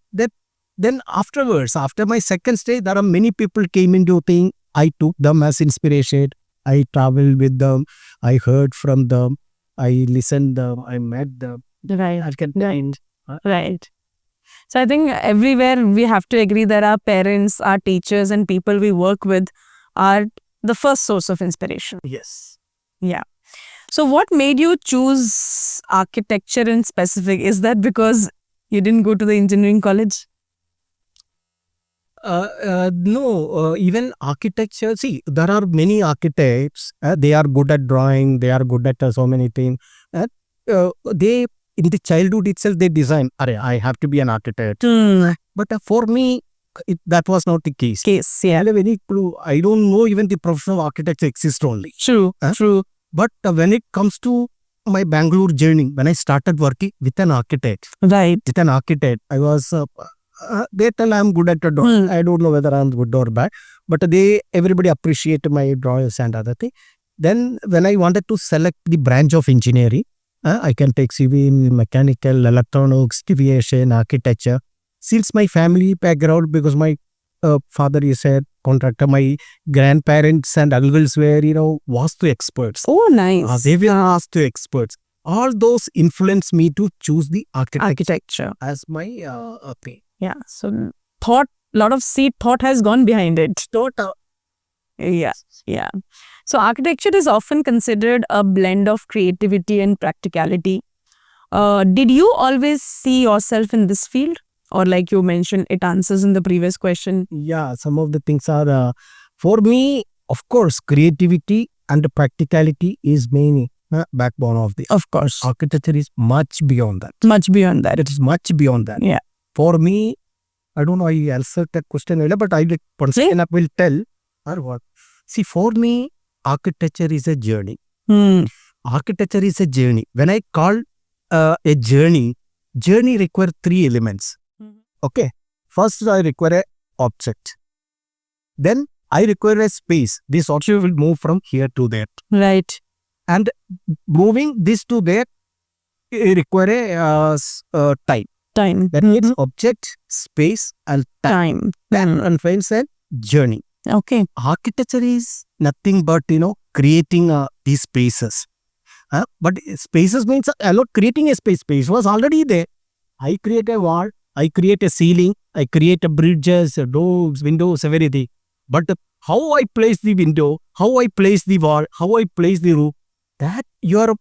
afterwards, after my second stage, there are many people came into thing. I took them as inspiration. I traveled with them. I heard from them. I listened them. I met them. Right. I can Right. Right. So I think everywhere we have to agree that our parents, our teachers and people we work with are the first source of inspiration. Yes. Yeah. So what made you choose architecture in specific? Is that because you didn't go to the engineering college? No, even architecture. See, there are many architects. They are good at drawing. They are good at so many things. They in the childhood itself they design. I have to be an architect. But for me, that was not the case. I have a very clue. I don't know even the profession of architecture exists only. True. True. But when it comes to my Bangalore journey, when I started working with an architect, Right. I was. They tell I'm good at a drawing. I don't know whether I'm good or bad, but everybody appreciate my drawings and other thing. Then when I wanted to select the branch of engineering, I can take civil, mechanical, electronics, aviation, architecture. Since my family background, because my father is a contractor, my grandparents and uncles were, vastu experts. Oh, nice. They were vastu experts. All those influenced me to choose the architecture as my thing. Yeah. So lot of thought has gone behind it. Yeah. Yeah. So architecture is often considered a blend of creativity and practicality. Did you always see yourself in this field? Or like you mentioned, it answers in the previous question. Yeah, some of the things are, for me, of course, creativity and practicality is main backbone of this. Of course. Architecture is much beyond that. Much beyond that. It is much beyond that. Yeah. For me, I don't know, I answered that question earlier, but I will tell or what. See, for me, architecture is a journey. Architecture is a journey. When I call a journey require 3 elements. Okay. First, I require an object. Then, I require a space. This object will move from here to there. Right. And moving this to there, it require a time. That means object, space, and time. And finds a journey. Okay. Architecture is nothing but, creating these spaces. But spaces means I'm not creating a space. Space was already there. I create a wall, I create a ceiling, I create a bridges, doors, windows, everything. But how I place the window, how I place the wall, how I place the roof, that your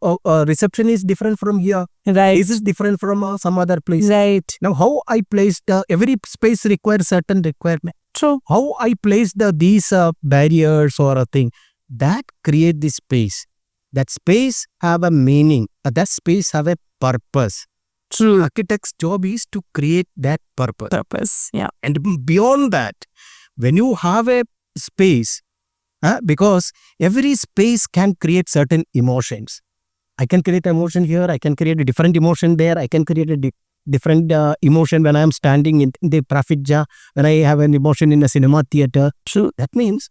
reception is different from here. Right. This is different from some other place. Right. Now, how I placed every space requires certain requirement. True. How I placed these barriers or a thing that create the space. That space have a meaning. That space have a purpose. True. Architect's job is to create that purpose. Yeah. And beyond that, when you have a space, because every space can create certain emotions. I can create emotion here, I can create a different emotion there, I can create a different emotion when I am standing in the traffic jam, when I have an emotion in a cinema theater. So that means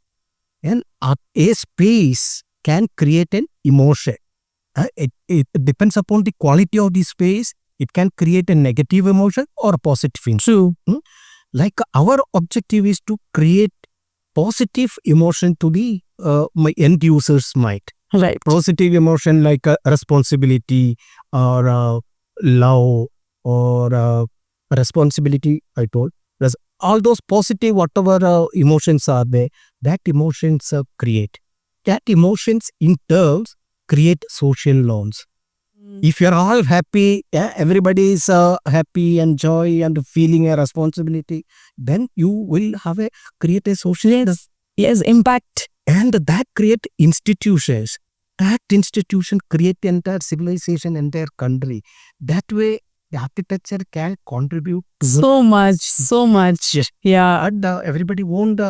a space can create an emotion. It depends upon the quality of the space. It can create a negative emotion or a positive emotion. True. Like our objective is to create positive emotion to the my end user's mind. Right. Positive emotion like responsibility or love or responsibility, I told. There's all those positive, whatever emotions are there, that emotions create. That emotions in terms create social norms. If you're all happy, everybody is happy and joy and feeling a responsibility, then you will have a create a social Yes, impact. and that create institutions. That institution create entire civilization, entire country. That way, the architecture can contribute to So much. Yes. Yeah. and everybody won't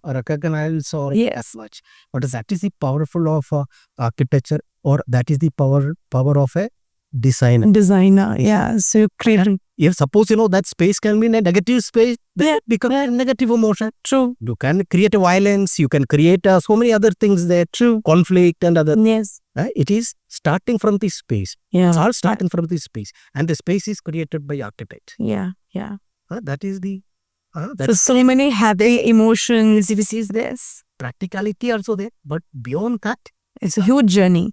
recognize or Yes. as much. But that is the powerful of architecture, or that is the power of a designer. Designer. Yeah. So you create. If suppose that space can be in a negative space, then Yeah. it becomes a negative emotion. True. You can create a violence, you can create so many other things there, True. conflict and other. Yes. It is starting from this space. It's Yeah. all starting from this space. And the space is created by architect. Yeah. Yeah. That is the So that's so many happy emotions. If you see this, practicality also there. But beyond that, it's a huge journey.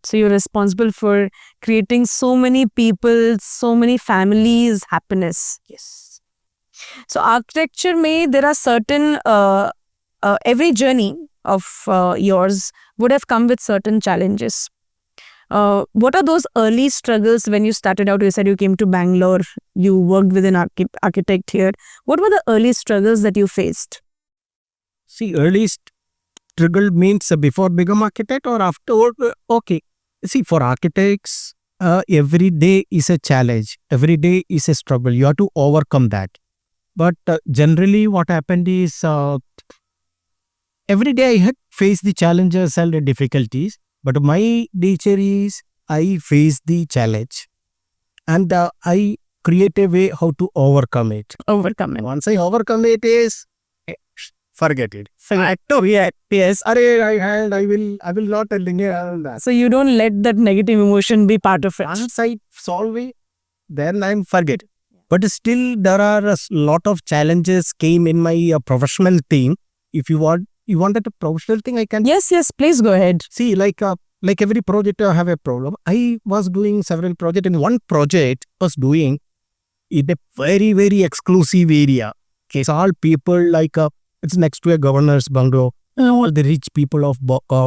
So you're responsible for creating so many people, so many families, happiness. yes. So architecture may there are certain every journey of yours would have come with certain challenges. What are those early struggles when you started out? You said you came to Bangalore, you worked with an architect here. What were the early struggles that you faced? See, early struggle means before become architect or afterward. Okay. See, for architects, every day is a challenge. Every day is a struggle. You have to overcome that. But generally what happened is every day I had faced the challenges and the difficulties. But my nature is I face the challenge and I create a way how to overcome it. Overcome it. Once I overcome it is forget it. Yes. I will not telling you that. So you don't let that negative emotion be part of it. Once I solve it, then I'm forget. But still there are a lot of challenges came in my professional thing. If you wanted a professional thing, I can Yes, please go ahead. see like every project I have a problem. I was doing several projects. In one project was doing in a very, very exclusive area. Okay. So all people like it's next to a governor's bungalow. All the rich people of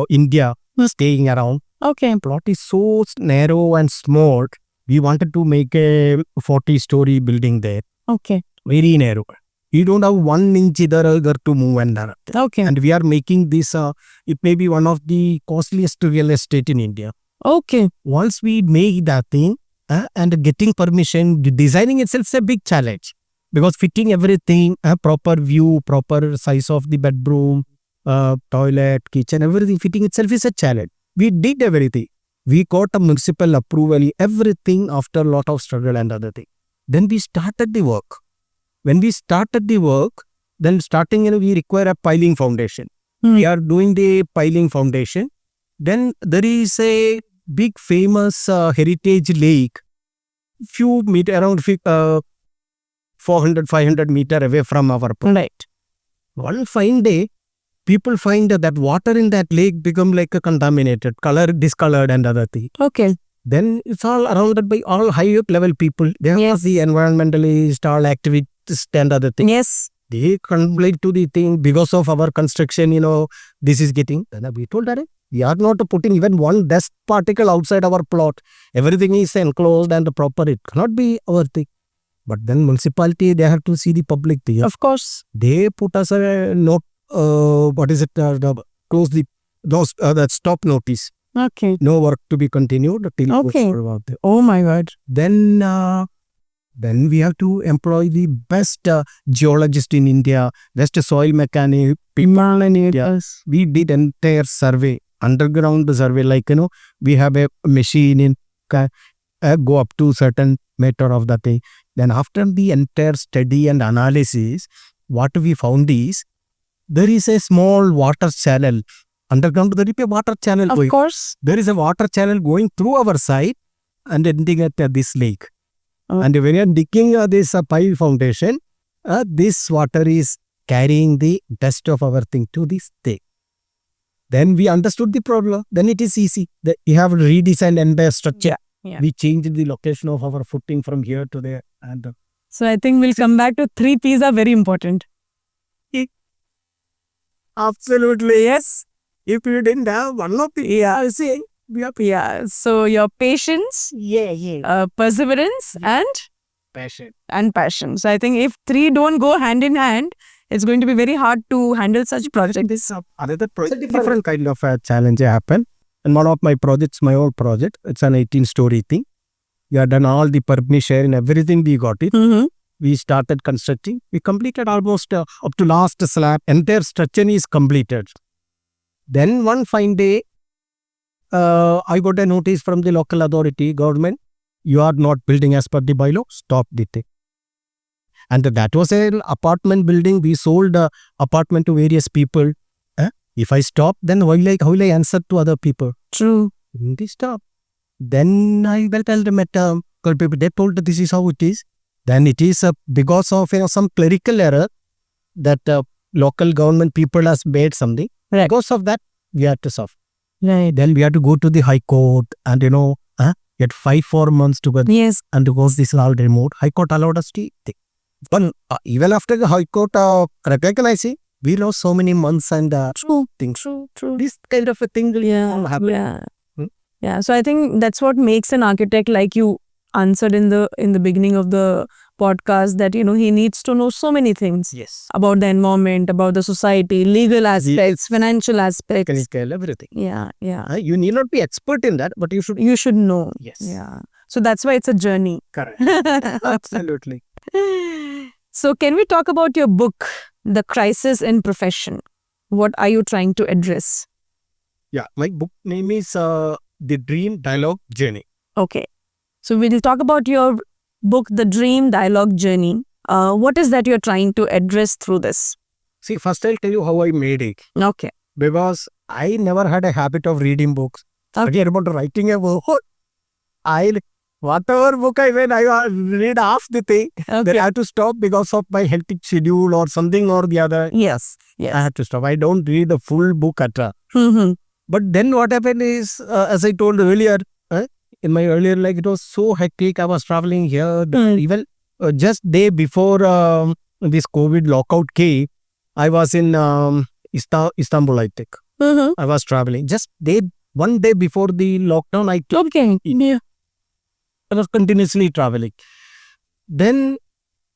India staying around. Okay. Plot is so narrow and small. We wanted to make a 40-story building there. Okay. Very narrow. You don't have 1 inch either to move and that. Okay. And we are making this, it may be one of the costliest real estate in India. Okay. Once we make that thing and getting permission, designing itself is a big challenge. Because fitting everything, proper view, proper size of the bedroom, toilet, kitchen, everything, fitting itself is a challenge. We did everything. We got a municipal approval, everything after a lot of struggle and other thing. Then we started the work. When we started the work, then starting we require a piling foundation. We are doing the piling foundation. Then there is a big famous heritage lake, few meter around 400-500 meter away from our place. Right. One fine day, people find that water in that lake become like a contaminated, discolored and other thing. Okay. Then it's all surrounded by all high up level people. They are Yes. the environmentalists, all activists and other things. Yes. They complain to the thing because of our construction, this is getting. Then we told that we are not putting even one dust particle outside our plot. Everything is enclosed and proper. It cannot be our thing. But then municipality, they have to see the public thing. Of course. They put us a note, close that stop notice. Okay. No work to be continued till Okay. about the. Oh my God. Then we have to employ the best geologist in India, best soil mechanic, people in India. Yes. We did entire survey, underground survey, like, we have a machine in, go up to certain meter of the thing. Then after the entire study and analysis, what we found is, there is a small water channel. Underground, there is a water channel Of going. course. There is a water channel going through our side and ending at this lake. Oh. And when you are digging this pile foundation, this water is carrying the dust of our thing to this thing. Then we understood the problem. Then it is easy. We have redesigned entire structure. Yeah. We changed the location of our footing from here to there. And So I think we'll come back to 3 P's are very important. absolutely, yes. If you didn't have one of the, Yeah. So your patience, perseverance, passion. and passion. So I think if 3 don't go hand in hand, it's going to be very hard to handle such projects like this. Another project, different kind of a challenge happened. And one of my projects, my old project, it's an 18-story thing. We have done all the permission share and everything, we got it. Mm-hmm. We started constructing. We completed almost up to last slab. Entire structure is completed. Then one fine day, I got a notice from the local authority, government, you are not building as per the bylaw, stop the thing. And that was an apartment building. We sold apartment to various people. If I stop, then how will I answer to other people? True. They stop. Then I will tell them at people, they told that this is how it is. Then it is because of some clerical error that local government people has made something. Right. Because of that, we had to suffer. Right. Then we had to go to the High Court and get 5-4 months together. Yes. And because this is all remote, High Court allowed us to take. But even after the High Court recognizing, we lost so many months and things. True. This kind of a thing will all happen. Yeah. Yeah. So I think that's what makes an architect, like you answered in the beginning of the podcast, that he needs to know so many things. Yes. About the environment, about the society, legal aspects, financial aspects. Chemical, everything. Yeah. You need not be expert in that, but You should know. Yes. Yeah. So that's why it's a journey. Correct. Absolutely. So can we talk about your book, The Crisis in Profession? What are you trying to address? Yeah. My book name is The Dream Dialogue Journey. Okay. So we'll talk about your book, The Dream Dialogue Journey. What is that you're trying to address through this? See, first I'll tell you how I made it. Okay. Because I never had a habit of reading books. Okay. Forget about writing a book. Whatever book I read, I read half the thing. Okay. Then I had to stop because of my hectic schedule or something or the other. Yes. I had to stop. I don't read the full book at all. Mm-hmm. But then what happened is, as I told earlier, in my earlier life, it was so hectic. I was traveling here. Even just day before this COVID lockout came, I was in Istanbul, I think. Mm-hmm. I was traveling. Just one day before the lockdown, I was continuously traveling. Then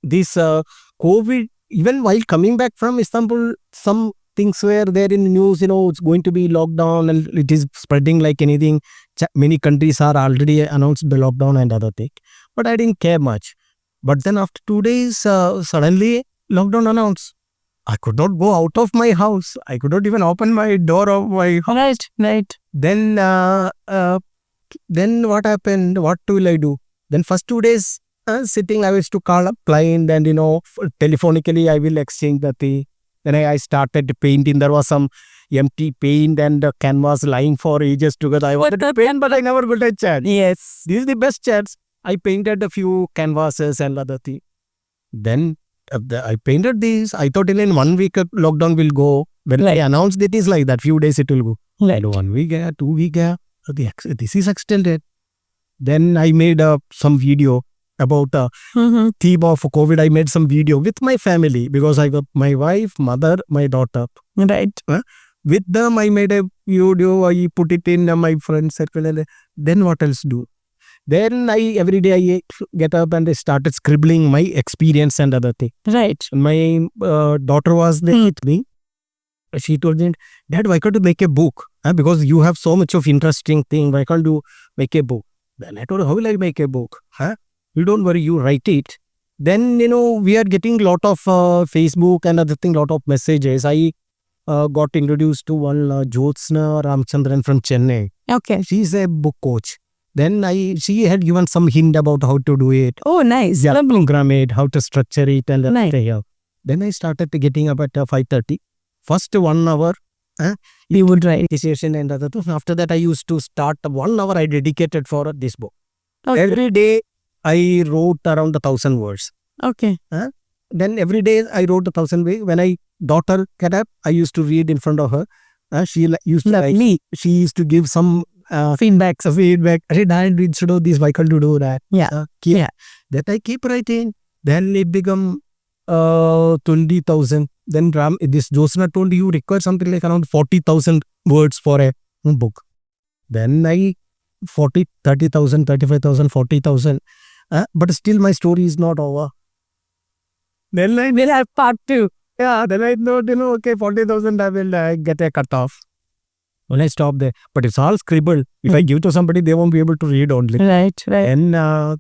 this COVID, even while coming back from Istanbul, some things were there in the news, it's going to be lockdown and it is spreading like anything. Many countries are already announced the lockdown and other thing. But I didn't care much. But then after 2 days, suddenly lockdown announced. I could not go out of my house. I could not even open my door of my house. Right. Then what happened? What will I do? Then first 2 days sitting, I was to call up client and telephonically I will exchange the thing. Then I started painting. There was some empty paint and canvas lying for ages together. I wanted to paint, but I never got a chance. Yes. This is the best chance. I painted a few canvases and other things. Then I painted these. I thought in 1 week lockdown will go. When I announced it is like that, few days it will go. Right. 1 week, 2 weeks, this is extended. Then I made some video about the theme of COVID. I made some video with my family because I got my wife, mother, my daughter. Right. With them, I made a video. I put it in my friend circle. And then what else do? Then every day I get up and I started scribbling my experience and other thing. Right. My daughter was there with me. She told me, Dad, why can't you make a book? Because you have so much of interesting thing. Why can't you make a book? Then I told her, how will I make a book? You don't worry, you write it. Then, we are getting lot of Facebook and other thing, lot of messages. I got introduced to one Jyotsna Ramchandran from Chennai. Okay. She's a book coach. Then she had given some hint about how to do it. Oh, nice. Yeah, program it, how to structure it and nice. Then I started getting up at 5:30. First 1 hour, you would write. And other things. After that, I used to start 1 hour I dedicated for this book. Okay. Every day, I wrote around 1,000 words. Okay. Then every day I wrote 1,000 ways. When I daughter get up, I used to read in front of her. Used to Lovely. she used to give some Feedbacks. feedback. Hey, Dad, instead of this, why can't you do that? Yeah. Yeah. That I keep writing. Then it become 20,000. Then this Josna told you require something like around 40,000 words for a book. Then I 40, 30,000, 35,000, 40,000. But still my story is not over. Then I We'll have part 2. yeah, then I thought, okay, 40,000 I will get a cut off. When I stop there. But it's all scribbled. If I give to somebody, they won't be able to read only. Right. And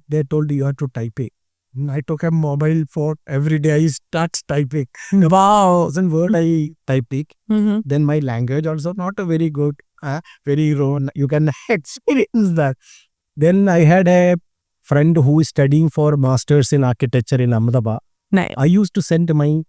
they told you have to type it. And I took a mobile phone every day. I start typing. Wow. 1,000 word I typed it. Mm-hmm. Then my language also not a very good. Very raw. You can experience that. Then I had a friend who is studying for masters in architecture in Ahmedabad. Nice. I used to send my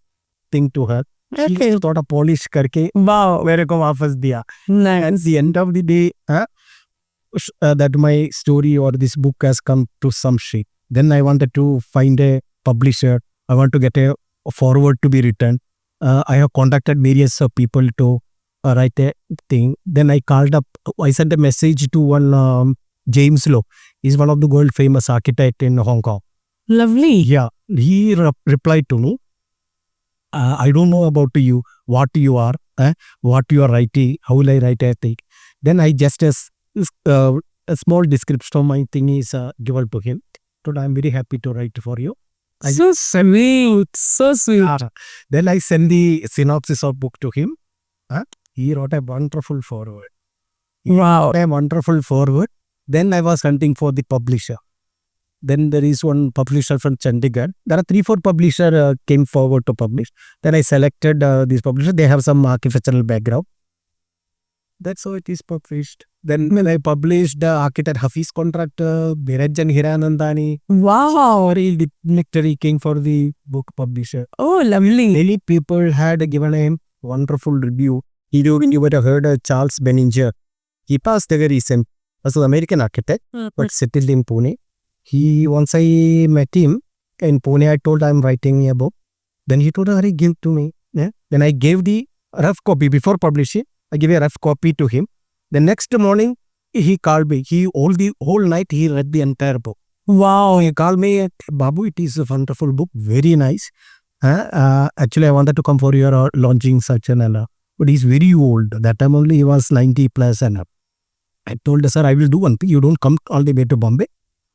thing to her. She Okay. thought a polish करके Wow. मेरे को वापस दिया. Nice. And the end of the day, that my story or this book has come to some shape. Then I wanted to find a publisher. I want to get a forward to be written. I have contacted various people to write a thing. Then I called up. I sent a message to one James Lowe. He's one of the world famous architect in Hong Kong. Lovely. Yeah, he replied to me. I don't know about you, what you are, what you are writing, how will I write a thing. Then I just a small description of my thing is given to him. Told I'm very happy to write for you. So sweet. So sweet. Then I send the synopsis of book to him. He wrote a wonderful forward. Wow. A wonderful forward. Then I was hunting for the publisher. Then there is one publisher from Chandigarh. There are 3-4 publishers came forward to publish. Then I selected this publisher. They have some architectural background. That's how it is published. Then when I published the architect Hafeez contractor, Birajan Hiranandani. Wow. Very dignitary came for the book publisher. Oh, lovely. Many people had given him wonderful review. You would have heard Charles Benninger. He passed away recent. Was an American architect, but settled in Pune. Once I met him in Pune, I told I'm writing a book. Then he told, Hari, give to me. Yeah? Then I gave the rough copy before publishing. I gave a rough copy to him. The next morning, he called me. Whole night, he read the entire book. Wow. He called me, Babu, it is a wonderful book. Very nice. Actually, I wanted to come for your launching such an but he's very old. That time only he was 90 plus and up. I told, sir, I will do one thing. You don't come all the way to Bombay.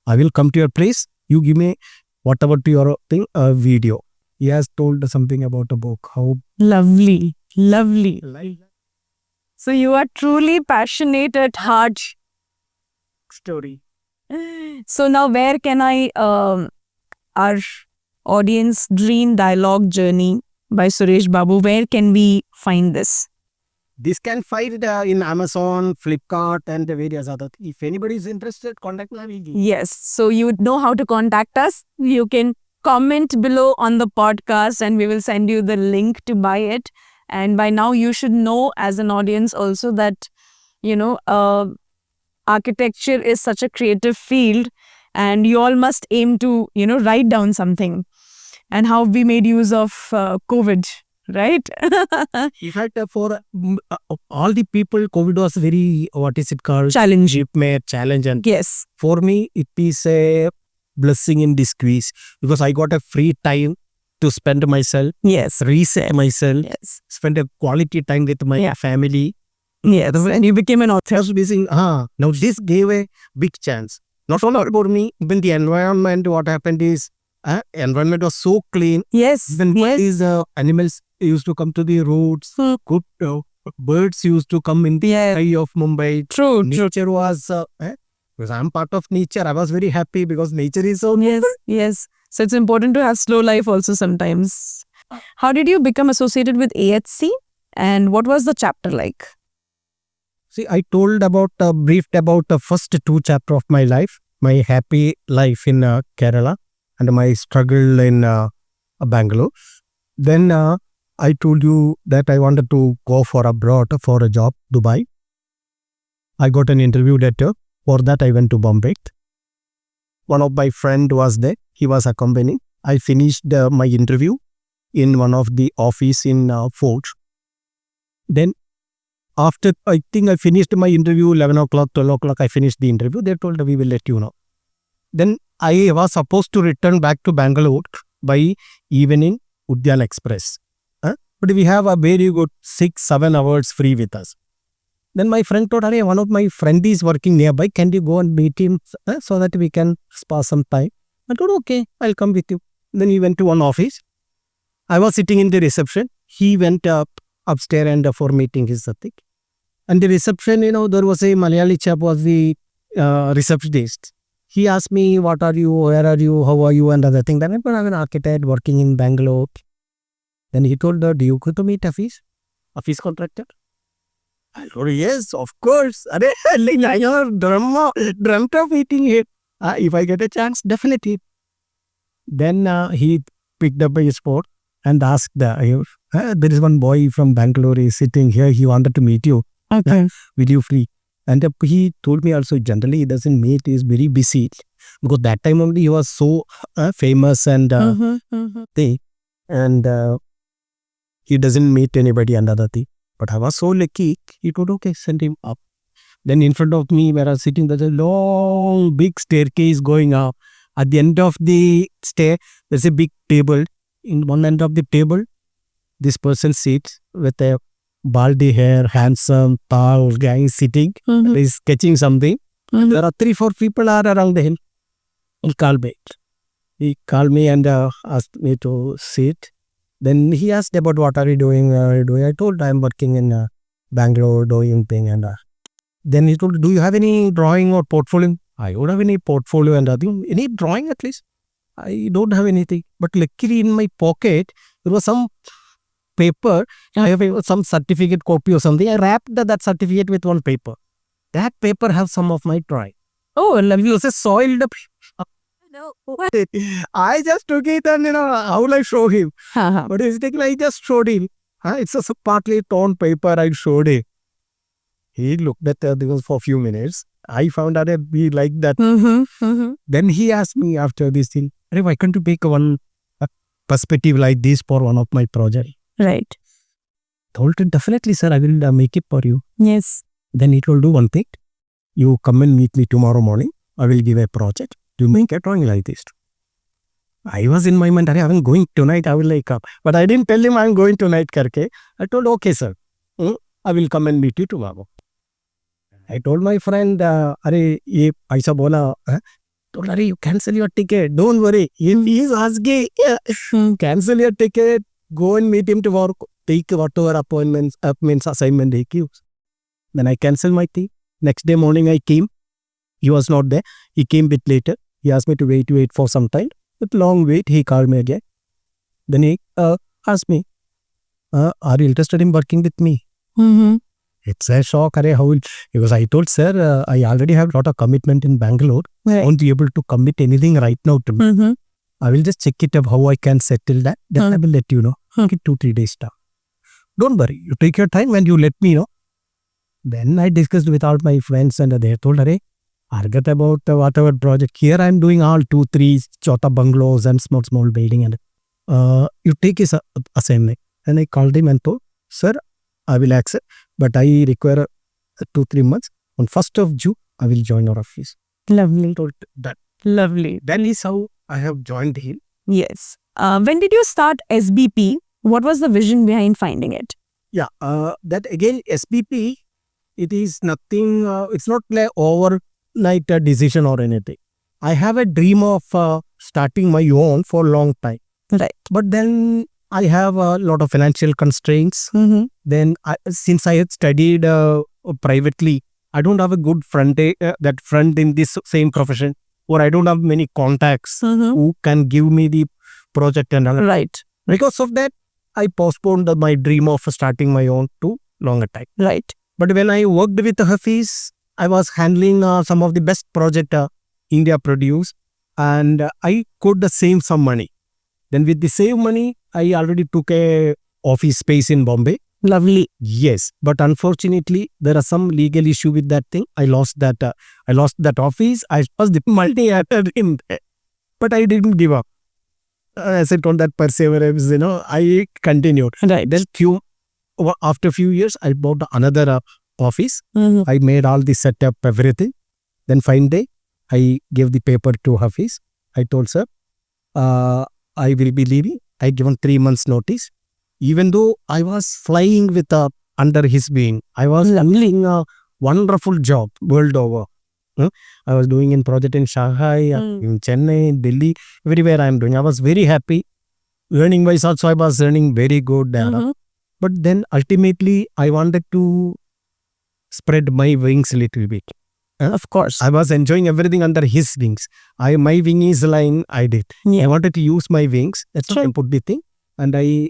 I will come to your place. You give me whatever to your thing, a video. He has told something about a book. How Lovely. Lovely. So you are truly passionate at heart. story. So now where can our audience dream dialogue journey by Suresh Babu, where can we find this? This can find in Amazon, Flipkart and various other. If anybody is interested, contact me. Yes. So you would know how to contact us. You can comment below on the podcast and we will send you the link to buy it. And by now you should know as an audience also that, architecture is such a creative field and you all must aim to, write down something and how we made use of COVID. Right? In fact, for all the people, COVID was very, Challenge. Challenge. And Yes. for me, it is a blessing in disguise because I got a free time to spend myself, Yes. reset myself, Yes. spend a quality time with my family. Yes. And you became an author. Now this gave a big chance. Not only about me, even the environment, what happened is, environment was so clean. Yes. Even these animals used to come to the roads. Good birds used to come in the eye of Mumbai. True. Nature was, because I'm part of nature, I was very happy because nature is so Yes. So it's important to have slow life also sometimes. How did you become associated with AHC and what was the chapter like? See, I told briefed about the first 2 chapters of my life, my happy life in Kerala and my struggle in Bangalore. Then I told you that I wanted to go for abroad for a job, Dubai. I got an interview letter. For that, I went to Bombay. One of my friend was there. He was accompanying. I finished my interview in one of the office in Fort. Then after, I think I finished my interview 11 o'clock, 12 o'clock, I finished the interview. They told we will let you know. Then I was supposed to return back to Bangalore by evening Udyan Express. But we have a very good 6-7 hours free with us. Then my friend told, "Hey, one of my friend is working nearby. Can you go and meet him so that we can pass some time?" I told, "Okay, I'll come with you." Then we went to one office. I was sitting in the reception. He went upstairs and for meeting his thing. And the reception, there was a Malayali chap was the receptionist. He asked me, "What are you? Where are you? How are you?" and other thing. Then I said, "I'm an architect working in Bangalore." Then he told, "Do you go to meet Hafeez? Hafeez contractor?" I told, "Yes, of course. I dreamt of meeting him. If I get a chance, definitely." Then he picked up his phone and asked, "There is one boy from Bangalore is sitting here. He wanted to meet you. Okay. Will you free?" And he told me also, generally he doesn't meet, he is very busy. Because that time only he was so famous and thing. And he doesn't meet anybody and other thing. But I was so lucky, he told, "Okay, send him up." Then in front of me, where I was sitting, there's a long, big staircase going up. At the end of the stair, there's a big table. In one end of the table, this person sits with a baldy hair, handsome, tall guy sitting. He's sketching something. There are 3-4 people are around him. He called me. He called me and asked me to sit. Then he asked about what are you doing? I told I'm working in Bangalore doing thing. And then he told, "Do you have any drawing or portfolio?" I don't have any portfolio and nothing. Any drawing at least? I don't have anything. But luckily in my pocket, there was some paper. I have some certificate copy or something. I wrapped that certificate with one paper. That paper has some of my drawing. Oh, lovely. It was a soiled. No. I just took it and how will I show him? But it's like I just showed him. It's a partly torn paper. I showed him. He looked at this for a few minutes. I found out that we like that. Then he asked me after this thing, "Why can't you make one perspective like this for one of my projects?" Right. Told him, "Definitely, sir, I will make it for you." Yes. Then he told, "Do one thing. You come and meet me tomorrow morning. I will give a project. You make a drawing like this." I was in my mind, "I'm going tonight. I will like up." But I didn't tell him I'm going tonight. Karke. I told, "Okay, sir. I will come and meet you tomorrow." I told my friend, "Ye aisa bola." Told, "You cancel your ticket. Don't worry. If he is asking, cancel your ticket. Go and meet him tomorrow. Take whatever appointments, assignment he gives." Then I canceled my thing. Next day morning I came. He was not there. He came a bit later. He asked me to wait for some time. With long wait, he called me again. Then he asked me, "Are you interested in working with me?" It's a shock. Because I told, "Sir, I already have a lot of commitment in Bangalore. I won't be able to commit anything right now to me. I will just check it up how I can settle that. Then I will let you know. Give it 2-3 days time. Don't worry. You take your time and you let me know." Then I discussed with all my friends and they told, "Forget about whatever project. Here I am doing all 2-3 chota bungalows and small building. And you take his assignment." And I called him and told, "Sir, I will accept, but I require 2-3 months. On 1st of June, I will join your office." Lovely. Told that. Lovely. Then is how I have joined him. Yes. When did you start SBP? What was the vision behind finding it? Yeah, that again, SBP, it is nothing, it's not like overnight decision or anything. I have a dream of starting my own for a long time. Right. But then I have a lot of financial constraints. Then since I had studied privately, I don't have a good friend in this same profession, or I don't have many contacts who can give me the project and all. Right. Because of that, I postponed my dream of starting my own to longer time. Right. But when I worked with Hafeez, I was handling some of the best project India produced, and I could save some money. Then with the save money, I already took a office space in Bombay. Lovely. Yes, but unfortunately, there are some legal issue with that thing. I lost that office. I was the multi-actor in there, but I didn't give up. as I told, that perseverance, I continued. Right. Then after few years, I bought another office. Mhm. I made all the setup, everything. Then fine day, I gave the paper to Hafeez. I told sir, I will be leaving. I given 3 months notice. Even though I was flying with under his wing, I was doing a wonderful job world over. I was doing in project in Shanghai, in Chennai, Delhi, everywhere I am doing. I was very happy. Earning wise also, I was earning very good there. Mhm. But then ultimately, I wanted to spread my wings a little bit. Of course. I was enjoying everything under his wings. My wing is lying, I did. Yeah. I wanted to use my wings. That's why I put the thing. And I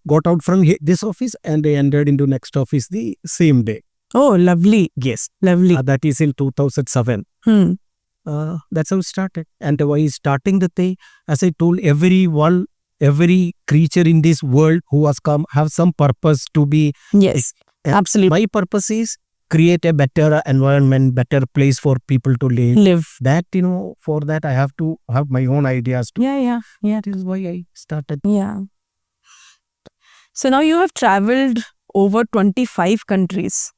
got out from this office and I entered into next office the same day. Oh, lovely. Yes. Lovely. That is in 2007. Hmm. That's how it started. And while starting the thing, as I told everyone, every creature in this world who has come have some purpose to be. Yes. Absolutely. My purpose is create a better environment, better place for people to live. That, for that I have to have my own ideas too. Yeah. That is why I started. Yeah. So now you have traveled over 25 countries.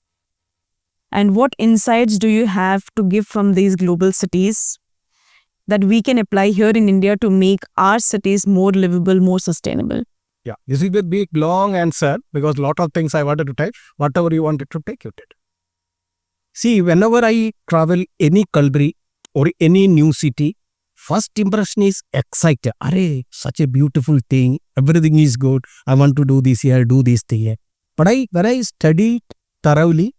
And what insights do you have to give from these global cities that we can apply here in India to make our cities more livable, more sustainable? Yeah, this is a big long answer because a lot of things I wanted to type. Whatever you wanted to take, you did. See, whenever I travel any country or any new city, first impression is excited. Arey, such a beautiful thing. Everything is good. I want to do this here, do this thing here. But when I studied thoroughly,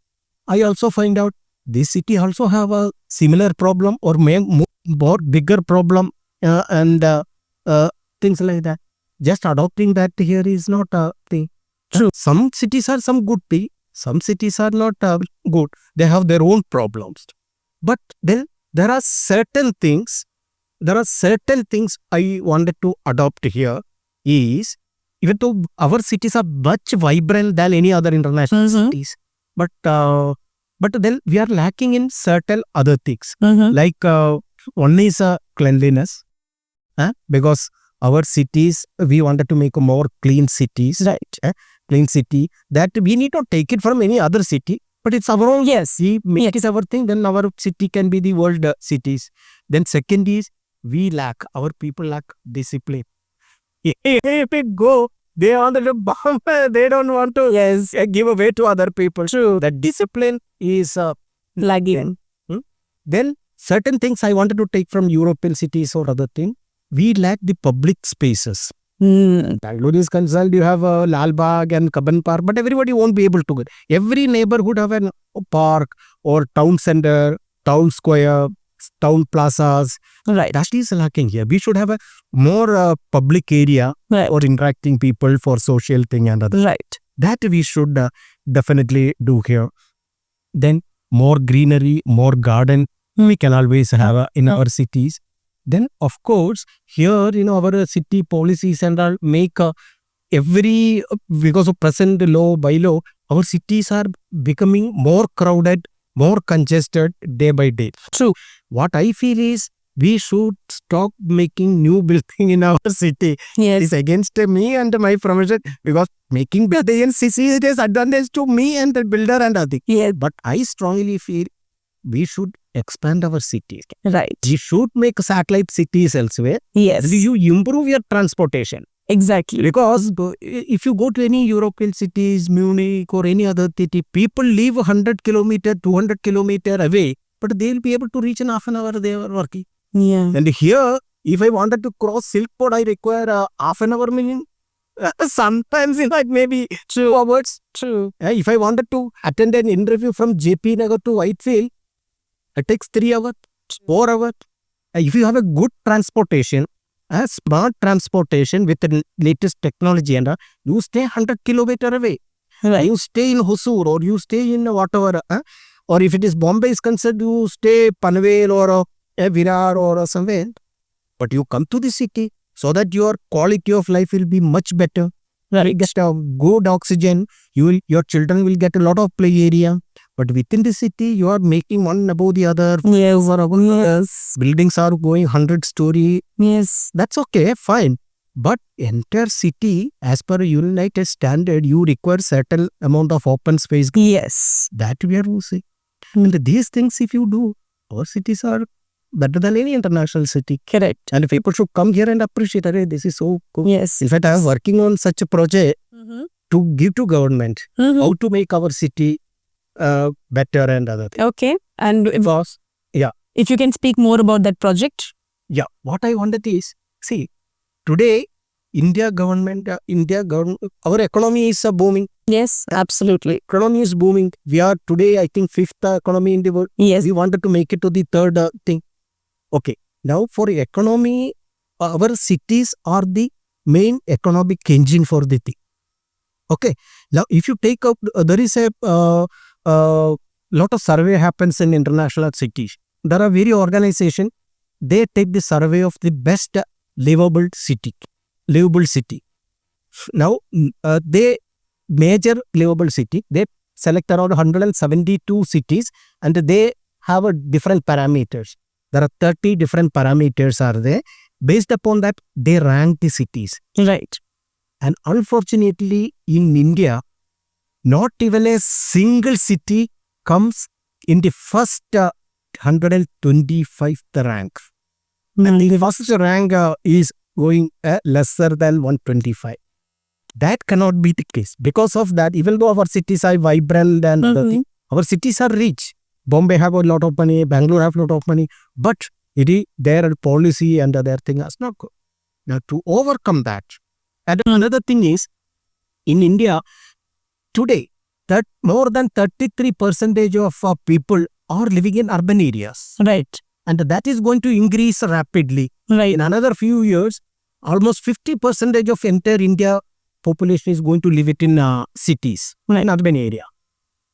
I also find out this city also have a similar problem or more bigger problem and things like that. Just adopting that here is not a thing. True. Some cities are some good thing. Some cities are not good. They have their own problems. But then there are certain things. I wanted to adopt here is, even though our cities are much vibrant than any other international cities, but then we are lacking in certain other things. Like one is cleanliness, because our cities, we wanted to make a more clean cities. Right. Clean city, that we need not take it from any other city, but it's our own. Yes. We make it our thing, then our city can be the world cities. Then second is, our people lack discipline. If it go, they want to bomb, they don't want to give away to other people. True. That discipline is Lagging. Then certain things I wanted to take from European cities or other thing. We lack the public spaces. Bangalore is concerned, you have Lal Bagh and Kabban Park, but everybody won't be able to go. Every neighborhood have a park or town center, town square, town plazas. Right. That is lacking here. We should have a more public area for interacting people for social thing and other. Right. That we should definitely do here. Then more greenery, more garden, we can always have in our cities. Then of course here our city policies and all make because of present law by law, our cities are becoming more crowded, more congested day by day. True. What I feel is we should stop making new building in our city. Yes. It's against me and my profession, because making building in city is advantage to me and the builder and other. Yes. But I strongly feel we should expand our cities. Right. We should make satellite cities elsewhere. Yes. You improve your transportation. Exactly. Because if you go to any European cities, Munich or any other city, people live 100 kilometer, 200 kilometer away, but they will be able to reach in half an hour they are working. Yeah. And here, if I wanted to cross Silk Road, I require half an hour minimum. Sometimes in fact maybe 2 hours. True. If I wanted to attend an interview from JP Nagar to Whitefield, it takes 3 hours, 4 hours. If you have a good transportation, a smart transportation with the latest technology, and you stay 100 kilometer away. Right. You stay in Hosur or you stay in whatever. Or if it is Bombay is concerned, you stay Panvel or Virar or somewhere. But you come to the city so that your quality of life will be much better. Right. You get a good oxygen. Your children will get a lot of play area. But within the city, you are making one above the other. Yes. Buildings are going 100-story. Yes. That's okay, fine. But entire city, as per United standard, you require certain amount of open space. Yes. That we are losing. And these things, if you do, our cities are better than any international city. Correct. And people should come here and appreciate it. This is so cool. Yes. In fact, I am working on such a project to give to government how to make our city better and other things. Okay. And Because, if you can speak more about that project. what I wanted is, see, today, India government, our economy is booming. Yes, absolutely. Economy is booming. We are today, I think, 5th economy in the world. Yes. We wanted to make it to the 3rd thing. Okay. Now, for economy, our cities are the main economic engine for the thing. Okay. Now, if you take up, there is a lot of survey happens in international cities. There are various organizations, they take the survey of the best livable city. Now, they major livable city, they select around 172 cities and they have a different parameters. There are 30 different parameters are there. Based upon that, they rank the cities. Right. And unfortunately, in India, not even a single city comes in the first 125th rank. And the first rank is going lesser than 125. That cannot be the case. Because of that, even though our cities are vibrant and other things, our cities are rich. Bombay have a lot of money, Bangalore have a lot of money, but their policy and other thing is not good. Now, to overcome that, and another thing is, in India, today, that more than 33% of people are living in urban areas. Right. And that is going to increase rapidly. Right. In another few years, almost 50% of entire India population is going to live it in cities, in urban area.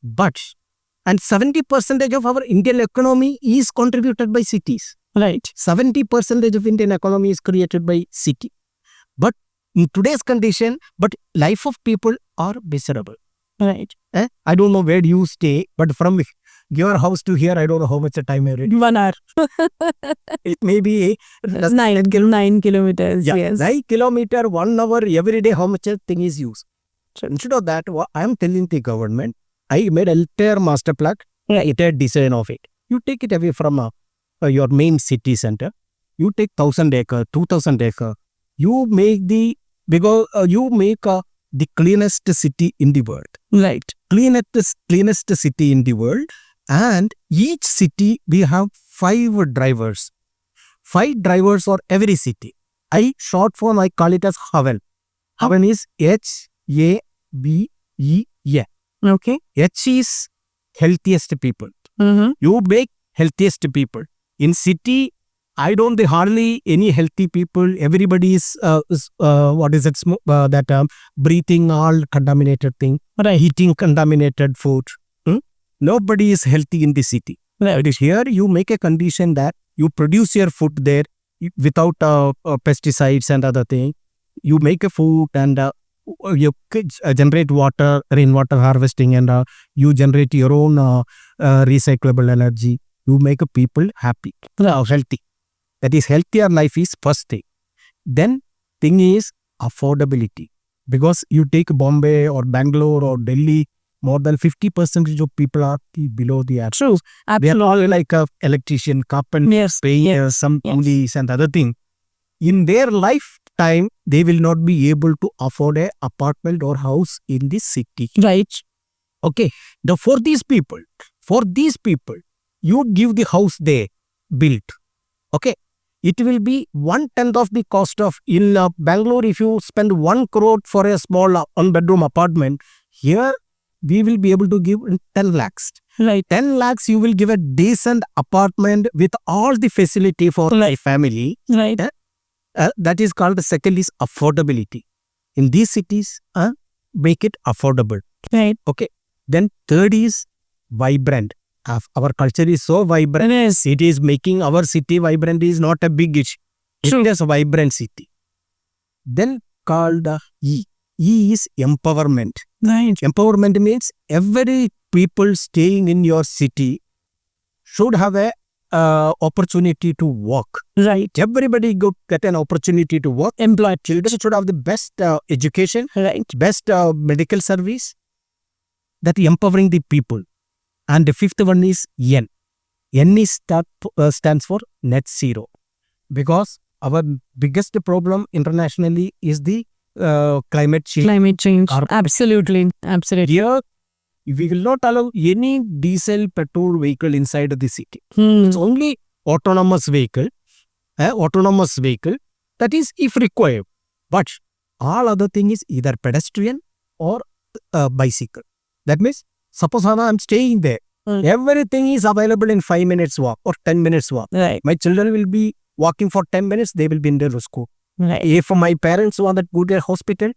But, and 70% of our Indian economy is contributed by cities. Right. 70% of Indian economy is created by city. But in today's condition, but life of people are miserable. Right. I don't know where you stay, but from your house to here, I don't know how much time I read. 1 hour. It may be 9 kilometers. Yeah, Yes. 9 kilometer, 1 hour every day, how much a thing is used. So instead of that, I am telling the government, I made an entire master plan, entire design of it. You take it away from your main city center. You take 1,000 acre, 2,000 acre. You make the cleanest city in the world. Right. Cleanest city in the world. And each city, we have 5 drivers. 5 drivers for every city. Short form, I call it as HEVAN. HEVAN is HAVEN. Okay. H is healthiest people. You make healthiest people. In city, I don't see hardly any healthy people. Everybody is breathing all contaminated thing, eating contaminated food. Nobody is healthy in the city. It is here you make a condition that you produce your food there without pesticides and other thing. You make a food and you generate water, rainwater harvesting, and you generate your own recyclable energy. You make people happy, healthy. That is, healthier life is first thing. Then thing is affordability. Because you take Bombay or Bangalore or Delhi, more than 50% of people are below the average. True. They are all like a electrician, carpenter, painter, some police and other thing. In their lifetime, they will not be able to afford an apartment or house in the city. Right. Okay. Now for these people, you give the house they built. Okay. It will be 1/10 of the cost of in Bangalore. If you spend 1 crore for a small 1-bedroom apartment, here we will be able to give 10 lakhs. Right. 10 lakhs, you will give a decent apartment with all the facility for a family. Right. That is called, the second is affordability. In these cities, make it affordable. Right. Okay. Then third is vibrant. Our culture is so vibrant. Yes. It is making our city vibrant is not a big issue. It is a vibrant city. Then called E. is empowerment. Right. Empowerment means every people staying in your city should have a opportunity to work. Right. Everybody get an opportunity to work. Employed. Children should have the best education, Right. best medical service. That empowering the people. And the fifth one is N. N is stands for net zero. Because our biggest problem internationally is the climate change. Climate change. Carbon. Absolutely. Absolutely. Here, we will not allow any diesel petrol vehicle inside the city. Hmm. It's only autonomous vehicle. Autonomous vehicle. That is if required. But all other thing is either pedestrian or bicycle. That means, suppose I'm staying there. Everything is available in 5 minutes walk or 10 minutes walk. Right. My children will be walking for 10 minutes, they will be in their school. Right. If my parents want to go to a hospital,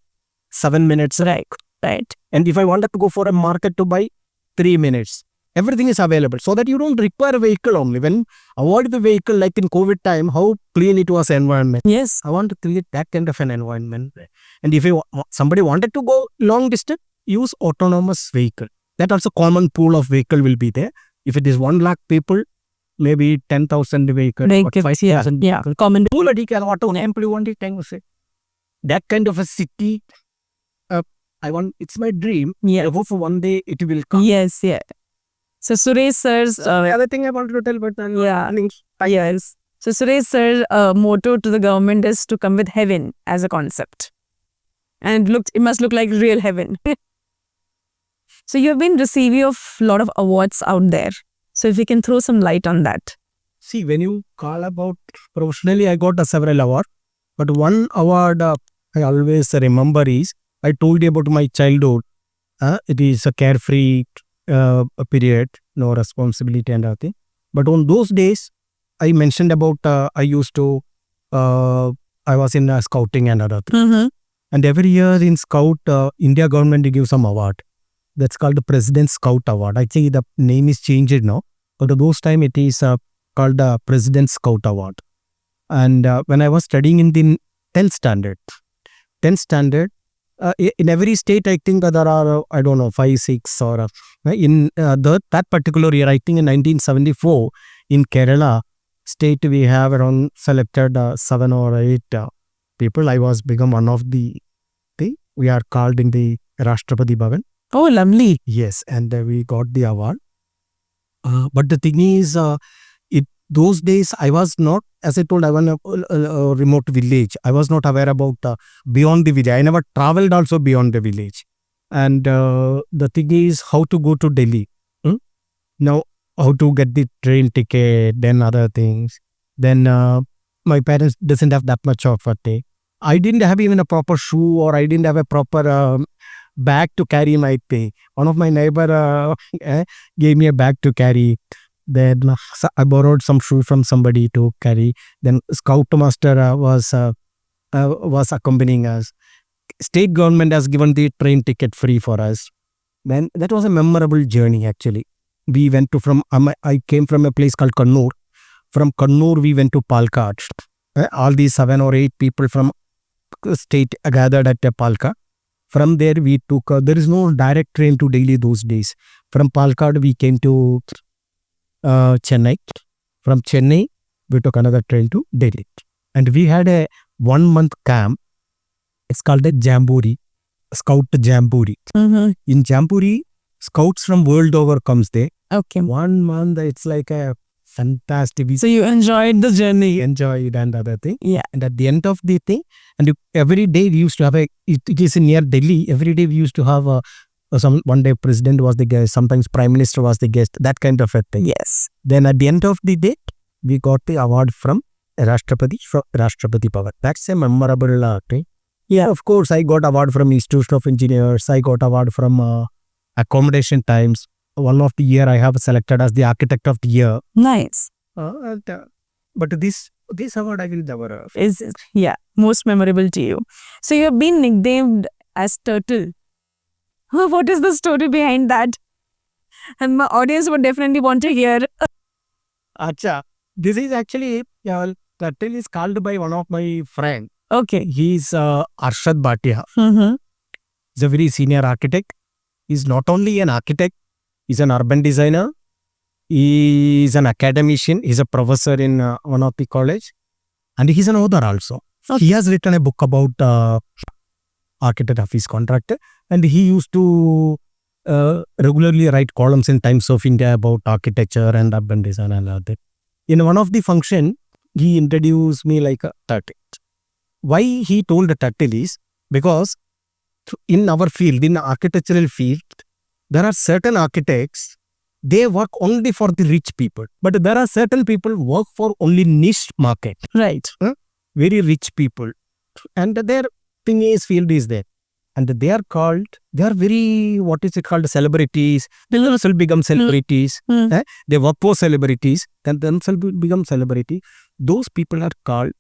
7 minutes. Right. Right. And if I wanted to go for a market to buy, 3 minutes. Everything is available so that you don't require a vehicle only. When avoid the vehicle, like in COVID time, how clean it was environment. Yes. I want to create that kind of an environment. And if somebody wanted to go long distance, use autonomous vehicle. That also common pool of vehicle will be there. If it is 1 lakh people, maybe 10,000 vehicle or 5,000 yeah. Common. pool auto employee one time say. That kind of a city, it's my dream. Yeah. I hope for one day it will come. Yes. Yeah. So Suresh sir's The other thing I wanted to tell, but yes. So Suresh sir's motto to the government is to come with heaven as a concept, and it must look like real heaven. So you have been receiving a lot of awards out there. So if you can throw some light on that. See, when you call about professionally, I got several awards. But one award I always remember is, I told you about my childhood. It is a carefree period, no responsibility and everything. But on those days, I mentioned about I was in scouting and other things. Mm-hmm. And every year in scout, India government gives some award. That's called the President Scout Award. I think the name is changed now. But at those time it is called the President Scout Award. And when I was studying in the 10th standard, in every state I think there are, 5, 6 or in that particular year, I think in 1974 in Kerala state we have around selected 7 or 8 people. I was become one of the we are called in the Rashtrapati Bhavan. Oh, lovely. Yes, and we got the award. But the thing is, those days I was not, as I told, I was in a remote village. I was not aware about beyond the village. I never traveled also beyond the village. And the thing is how to go to Delhi. Now, how to get the train ticket, then other things. Then my parents doesn't have that much of a thing. I didn't have even a proper shoe, or I didn't have a proper bag to carry my pay. One of my neighbor gave me a bag to carry. Then I borrowed some shoe from somebody to carry. Then scout master was accompanying us. State government has given the train ticket free for us. Then that was a memorable journey actually. We went to I came from a place called Kannur. From Kannur we went to Palkad. All these 7 or 8 people from state gathered at Palkad. From there we took, there is no direct train to Delhi those days. From Palkad we came to Chennai. From Chennai we took another train to Delhi. And we had a 1-month camp. It's called a Jamboree, Scout Jamboree. Mm-hmm. In Jamboree, scouts from world over comes there. Okay. 1 month, it's like a fantastic. So you enjoyed the journey. Enjoyed and other thing. Yeah. And at the end of the thing, and every day we used to have it is near Delhi. Every day we used to have one day president was the guest, sometimes prime minister was the guest, that kind of a thing. Yes. Then at the end of the day, we got the award from Rashtrapati Bhavan. That's a memorable thing. Yeah, of course, I got award from Institute of Engineers. I got award from Accommodation Times. One of the year I have selected as the Architect of the Year. Nice. But this award I will never have. Is most memorable to you. So you have been nicknamed as Turtle. What is the story behind that? And my audience would definitely want to hear. Acha, this is actually Turtle is called by one of my friend. Okay. He is Arshad Bhatia. Mm-hmm. He's a very senior architect. He's not only an architect, he's an urban designer. He is an academician. He's a professor in one of the college. And he's an author also. Okay. He has written a book about architect Hafeez contractor. And he used to regularly write columns in Times of India about architecture and urban design and all that. In one of the function, he introduced me like a turtle. Why he told a turtle is because in our field, in the architectural field, there are certain architects, they work only for the rich people. But there are certain people who work for only niche market. Right. Very rich people. And their thing is, field is there. And they are very, what is it called, celebrities. They themselves become celebrities. They work for celebrities, then themselves become celebrity. Those people are called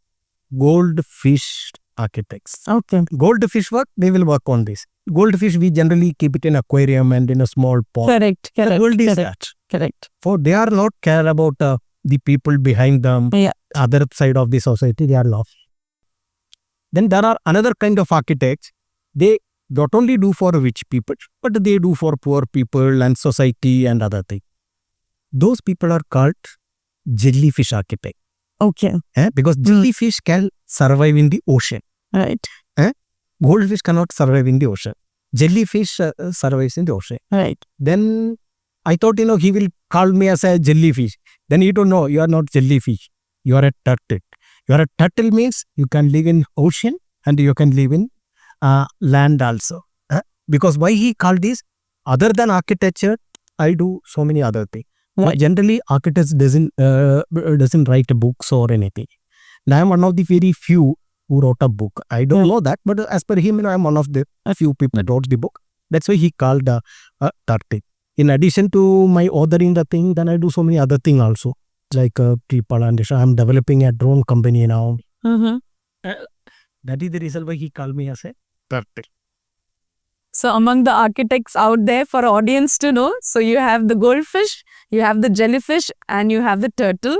goldfish architects. Okay. Goldfish work, they will work on this. Goldfish, we generally keep it in aquarium and in a small pond. Correct. Gold is that. Correct. For they are not care about the people behind them, Yeah. other side of the society, they are lost. Then there are another kind of architects. They not only do for rich people, but they do for poor people and society and other things. Those people are called jellyfish architect. Okay. Because jellyfish can survive in the ocean. Right. Goldfish cannot survive in the ocean. Jellyfish survives in the ocean. Right. Then I thought, he will call me as a jellyfish. Then he don't know, you are not jellyfish. You are a turtle. You are a turtle means you can live in ocean and you can live in land also. Because why he called this? Other than architecture, I do so many other things. Right. But generally, architects doesn't write books or anything. And I am one of the very few who wrote a book. I don't know that, but as per him, I am one of the few people that wrote the book. That's why he called turtle. In addition to my authoring the thing, then I do so many other things also. Like people understand. I'm developing a drone company now. That is the reason why he called me as a turtle. So among the architects out there for audience to know, so you have the goldfish, you have the jellyfish, and you have the turtle.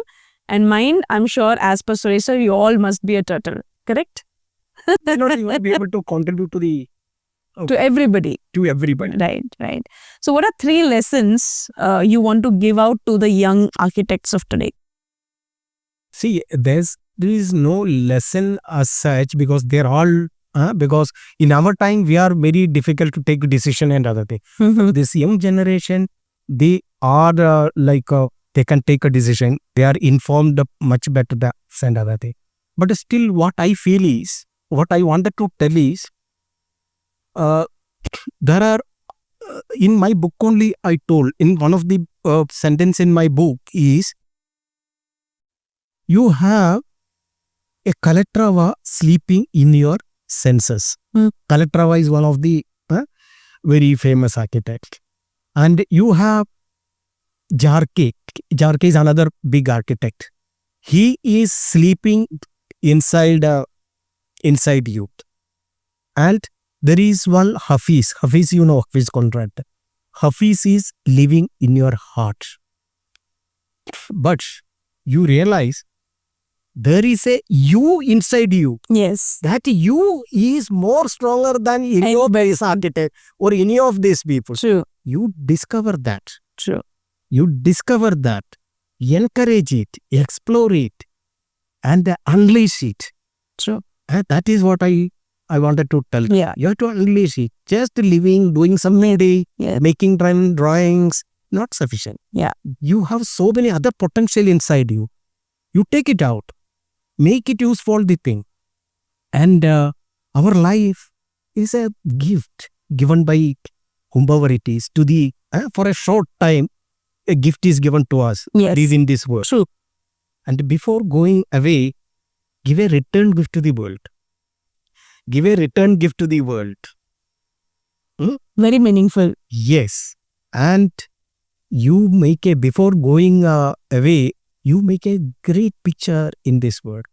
And mine, I'm sure, as per Suresh sir, you all must be a turtle. Correct? You will be able to contribute to the To everybody. to everybody. Right. So what are 3 lessons you want to give out to the young architects of today? See, there is no lesson as such because they're all because in our time we are very difficult to take decision and other thing. This young generation, they are they can take a decision. They are informed much better than and other thing. But still, what I feel is, what I wanted to tell is, there are in my book only I told in one of the sentence in my book is, you have a Calatrava sleeping in your senses. Calatrava is one of the very famous architect. And you have Jarke. Jarke is another big architect. He is sleeping inside you. And there is one Hafeez. Hafeez, you know Hafeez contractor. Hafeez is living in your heart. But you realize there is a you inside you. Yes. That you is more stronger than any of these architect or any of these people. True. You discover that. True. You discover that. Encourage it. Explore it. And unleash it. True. And that is what I wanted to tell. Yeah. You have to unleash it. Just living, doing something, making drawings, not sufficient. Yeah. You have so many other potential inside you. You take it out. Make it useful the thing. And our life is a gift given by whomever it is to the for a short time. A gift is given to us. Yes. It is in this world. True. And before going away, give a return gift to the world. Give a return gift to the world. Very meaningful. Yes. And you make before going away, you make a great picture in this world.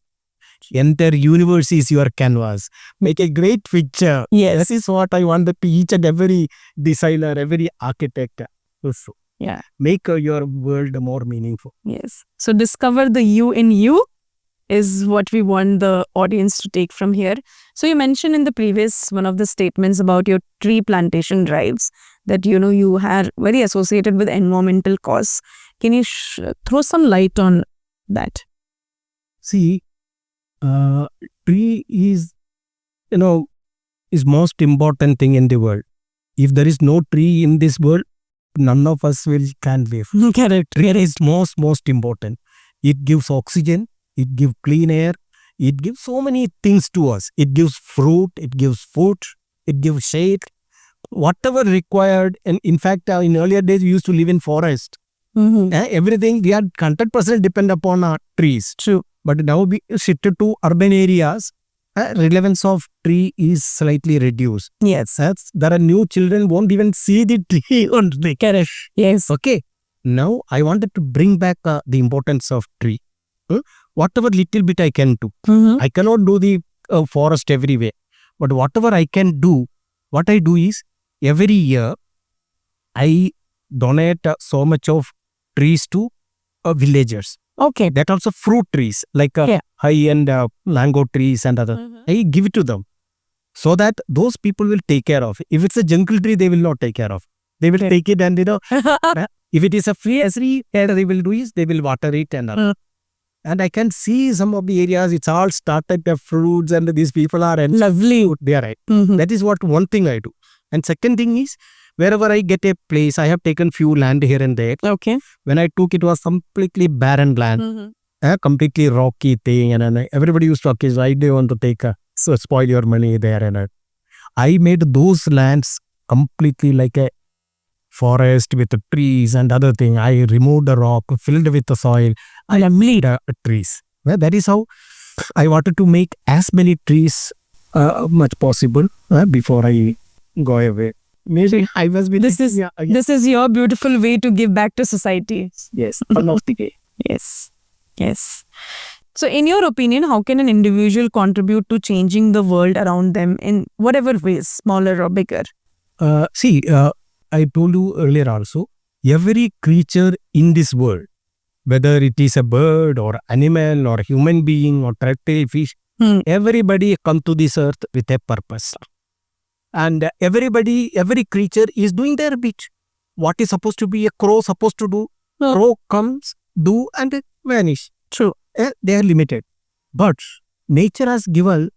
Entire universe is your canvas. Make a great picture. Yes. This is what I want to each and every designer, every architect also. Yeah. Make your world more meaningful. Yes. So discover the you in you is what we want the audience to take from here. So you mentioned in the previous one of the statements about your tree plantation drives that you are very associated with environmental cause. Can you throw some light on that? See, tree is, is most important thing in the world. If there is no tree in this world, none of us can live. Correct. Tree is most important. It gives oxygen, it gives clean air, it gives so many things to us. It gives fruit, it gives food, it gives shade, whatever required. And in fact, in earlier days, we used to live in forest. Everything, we are 100% depend upon trees. True. But now we shifted to urban areas. Relevance of tree is slightly reduced. Yes. There are new children won't even see the tree on the Correct. Yes. Okay. Now I wanted to bring back the importance of tree. Whatever little bit I can do. I cannot do the forest everywhere. But whatever I can do, what I do is every year I donate so much of trees to villagers. Okay. That also fruit trees like high-end mango trees and other. I give it to them so that those people will take care of. If it's a jungle tree, they will not take care of. They will take it and if it is a free tree, they will do is they will water it and other. And I can see some of the areas, it's all started the fruits and these people are lovely. They are right. That is what one thing I do. And second thing is, wherever I get a place, I have taken few land here and there. Okay. When I took it was completely barren land, completely rocky thing, and everybody used to talk is why do you want to take so spoil your money there and I made those lands completely like a forest with the trees and other thing. I removed the rock, filled with the soil. I made trees. Well, that is how I wanted to make as many trees much possible before I go away. Maybe I was with this is your beautiful way to give back to society. Yes, one of the way. Yes. So in your opinion, how can an individual contribute to changing the world around them in whatever ways, smaller or bigger? See, I told you earlier also, every creature in this world, whether it is a bird or animal or human being or reptile, fish, everybody come to this earth with a purpose. And every creature is doing their bit. What is supposed to be a crow supposed to do? Crow comes, do and vanish. True. They are limited. But nature has given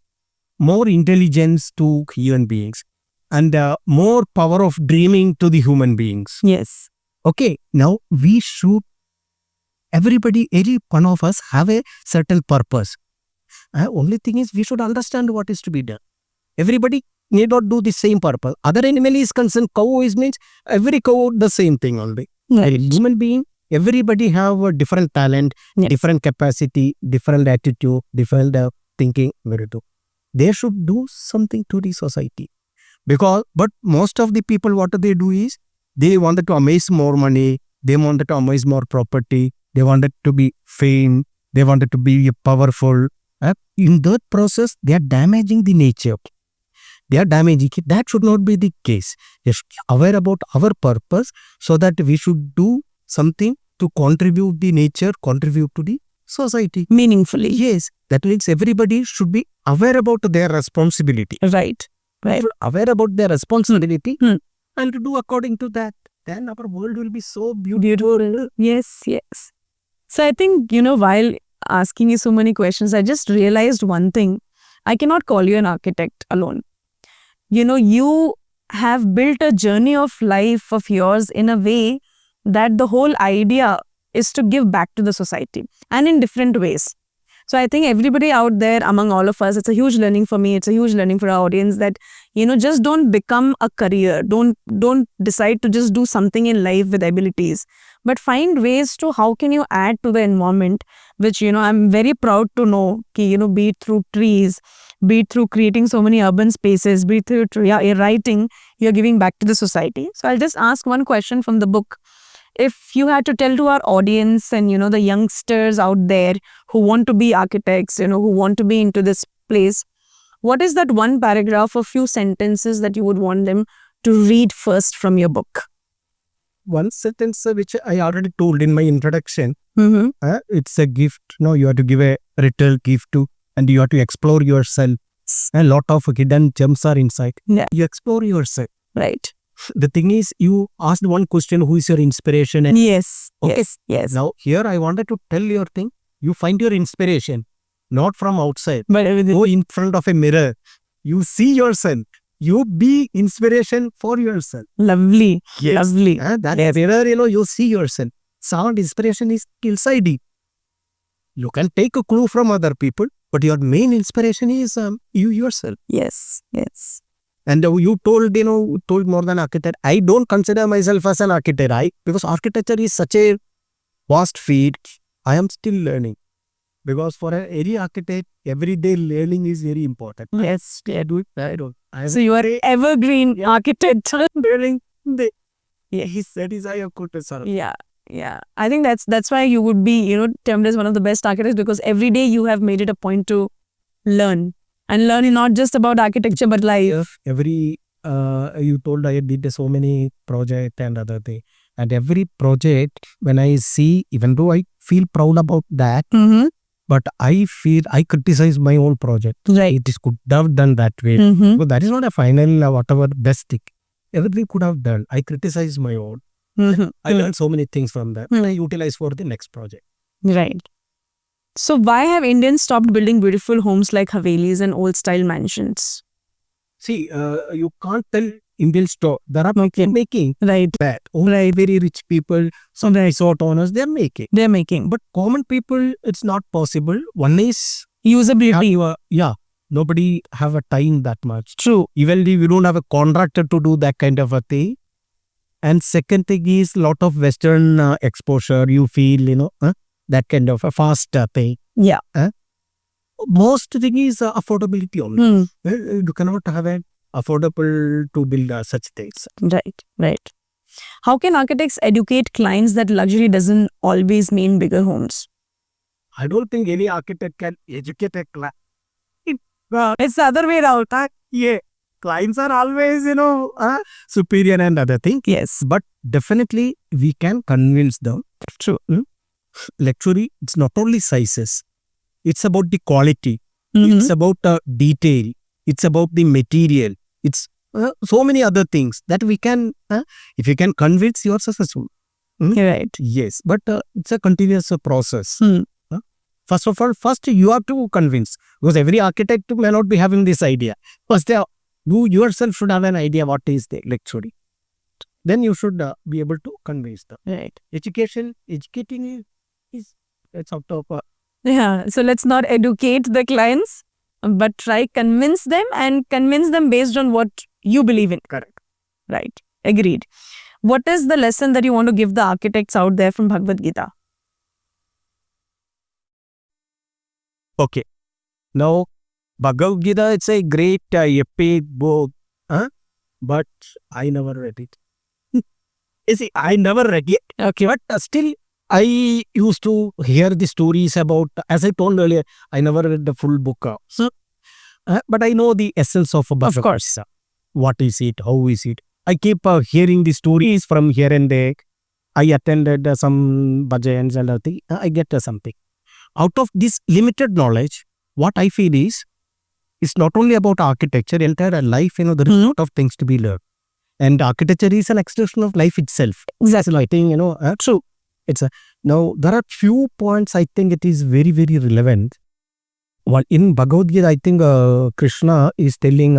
more intelligence to human beings and more power of dreaming to the human beings. Yes. Okay, now we should, everybody, every one of us have a certain purpose. Only thing is we should understand what is to be done. Everybody need not do the same purpose. Other animal is concerned, cow is means every cow the same thing only. Right. A human being, everybody have a different talent, different capacity, different attitude, different thinking. They should do something to the society. But most of the people, what they do is, they wanted to amass more money, they wanted to amass more property, they wanted to be fame, they wanted to be powerful. In that process, they are damaging the nature. They are damaging it. That should not be the case. They should be aware about our purpose so that we should do something to contribute the nature, contribute to the society. Meaningfully. Yes. That means everybody should be aware about their responsibility. Right. Aware about their responsibility and to do according to that. Then our world will be so beautiful. Yes. So I think, while asking you so many questions, I just realized one thing. I cannot call you an architect alone. You have built a journey of life of yours in a way that the whole idea is to give back to the society and in different ways. So I think everybody out there, among all of us, it's a huge learning for me. It's a huge learning for our audience that, just don't become a career. Don't decide to just do something in life with abilities, but find ways to how can you add to the environment, which, I'm very proud to know, be it through trees, be it through creating so many urban spaces, be it through writing, you're giving back to the society. So I'll just ask one question from the book. If you had to tell to our audience and, the youngsters out there who want to be architects, who want to be into this place, what is that one paragraph or few sentences that you would want them to read first from your book? one sentence which I already told in my introduction. Mm-hmm. It's a gift. No, you have to give a retail gift to, and you have to explore yourself. A lot of hidden gems are inside. Yeah. You explore yourself. Right. The thing is, you asked one question: who is your inspiration? And Yes. Okay. Yes. now here I wanted to tell your thing. You find your inspiration not from outside. But Go in front of a mirror. You see yourself. You be inspiration for yourself. lovely. Lovely. That Yes. mirror, you see yourself. Sound inspiration is inside you. You can take a clue from other people, but your main inspiration is you yourself. Yes. Yes. And you told more than architect. I don't consider myself as an architect. Because architecture is such a vast field. I am still learning. Because for any architect, everyday learning is very important. Yes. I do it. I don't. So you are evergreen architect. learning. Yes. That is I could sir. Yeah. Yeah. I think that's why you would be, termed as one of the best architects, because every day you have made it a point to learn. And learn not just about architecture, but life. Every you told I did so many project and other thing, and every project when I see, even though I feel proud about that, Mm-hmm. but I feel I criticize my own project. Right. It is could have done that way. Mm-hmm. But that is not a final whatever best thing. Everything could have done. I criticize my own. Mm-hmm. I learned so many things from that. And I utilize for the next project. Right. So why have Indians stopped building beautiful homes like Havelis and old style mansions? See, you can't tell Indian store. There are people making Right. that. Only very rich people, some resort owners, they are making. They're making. But common people, it's not possible. One is, Usability. nobody have a time that much. True. Even we don't have a contractor to do that kind of a thing. And second thing is lot of Western exposure. You feel, that kind of a fast thing. Yeah. Most thing is affordability only. Hmm. You cannot have an affordable to build such things. Right. Right. How can architects educate clients that luxury doesn't always mean bigger homes? I don't think any architect can educate a client. It's the other way around. Yeah, clients are always, superior and other thing. Yes. But definitely we can convince them. True. Luxury, it's not only sizes. It's about the quality. Mm-hmm. It's about detail. It's about the material. It's so many other things that we can, if you can convince, you are successful. Right. Yes, but it's a continuous process. Hmm. First of all, you have to convince, because every architect may not be having this idea. First, you yourself should have an idea what is the luxury. Then you should be able to convince them. Right. Educating is it's out of Yeah. So let's not educate the clients, but try convince them, and convince them based on what you believe in. correct. Right. Agreed. What is the lesson that you want to give the architects out there from Bhagavat Gita? Okay. Now, Bhagavat Gita, it's a great epic book, but I never read it. You see, I never read it. Okay. But still, I used to hear the stories about, as I told earlier, I never read the full book. But I know the essence of Bhagavat course. Gita. What is it? How is it? I keep hearing the stories from here and there. I attended some bhajans and other thing. I get something. Out of this limited knowledge, what I feel is, it's not only about architecture, entire life, there is a lot of things to be learned. And architecture is an extension of life itself. Exactly. I think, true. Now, there are few points I think it is very, very relevant. Well, in Bhagavad Gita, I think Krishna is telling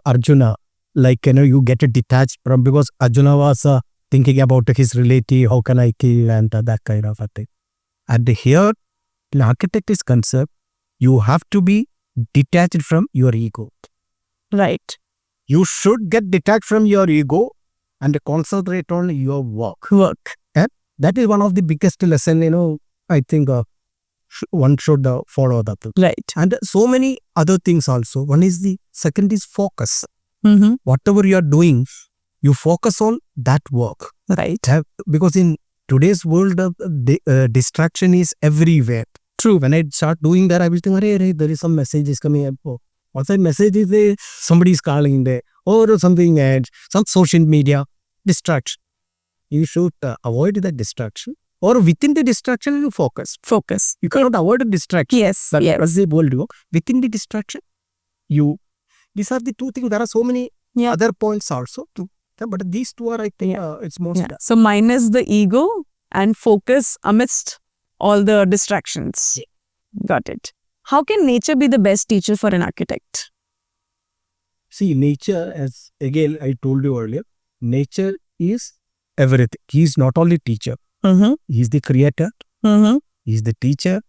Arjuna, like, you get detached from, because Arjuna was thinking about his relative, how can I kill, and that kind of a thing. And here, in architect is concerned, you have to be detached from your ego. Right. You should get detached from your ego and concentrate on your work. And that is one of the biggest lesson, I think one should follow that. Right. And so many other things also. Second is focus. Mm-hmm. Whatever you are doing, you focus on that work. Right. Because in today's world, distraction is everywhere. True. When I start doing that, I will think, there is some messages coming up. Once that message is there, somebody is calling there, or something else, some social media distraction. you should avoid the distraction, or within the distraction you focus. You cannot avoid the distraction. Yes. But Yes. as they told you, within the distraction, these are the two things. There are so many Yeah. other points also too. But these two are, I think, it's most. Yeah. So minus the ego and focus amidst all the distractions. Got it. How can nature be the best teacher for an architect? See, nature, as again I told you earlier, nature is everything. He is not only teacher. Mm-hmm. He is the creator. Mm-hmm. He is the teacher.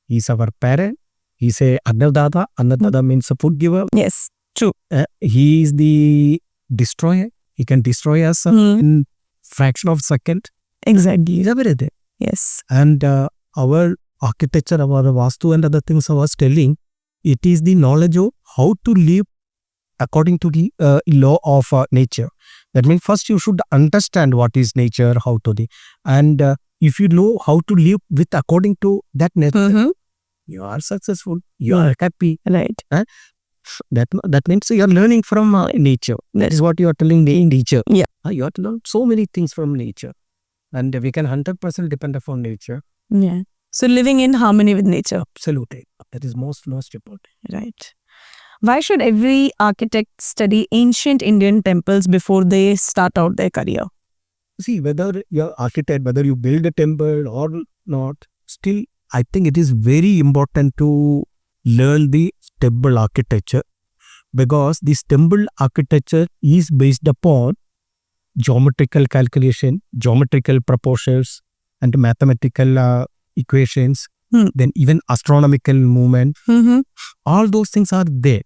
He is our parent. He is a Annadada. Annadada means a food giver. Yes. True. He is the destroyer. He can destroy us in fraction of second. Exactly. He is everything. Yes. And our architecture, our Vastu and other things I was telling, it is the knowledge of how to live according to the law of nature. That means first you should understand what is nature, how to live. And if you know how to live with according to that nature, Mm-hmm. you are successful, you are happy. Right. That means you are learning from nature. That is what you are telling the nature. Yeah. You have to learn so many things from nature. And we can 100% depend upon nature. Yeah. So living in harmony with nature. Absolutely. That is most important. Right. Why should every architect study ancient Indian temples before they start out their career? See, whether you're architect, whether you build a temple or not, still I think it is very important to learn the temple architecture, because this temple architecture is based upon geometrical calculation, geometrical proportions and mathematical equations, then even astronomical movement. Mm-hmm. All those things are there.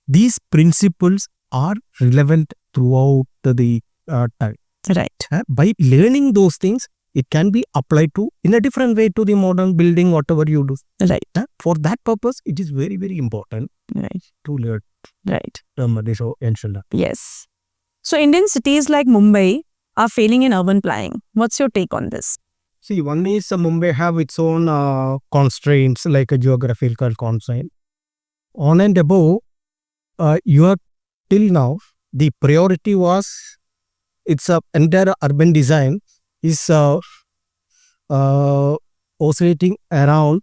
These principles are relevant throughout the time. Right. By learning those things, it can be applied to in a different way to the modern building, whatever you do. Right. For that purpose, it is very, very important Right. to learn Right. this ancient art. Yes. So Indian cities like Mumbai are failing in urban planning. What's your take on this? See, one is Mumbai have its own constraints, like a geographical constraint. On and above, till now, the priority was its entire urban design is oscillating around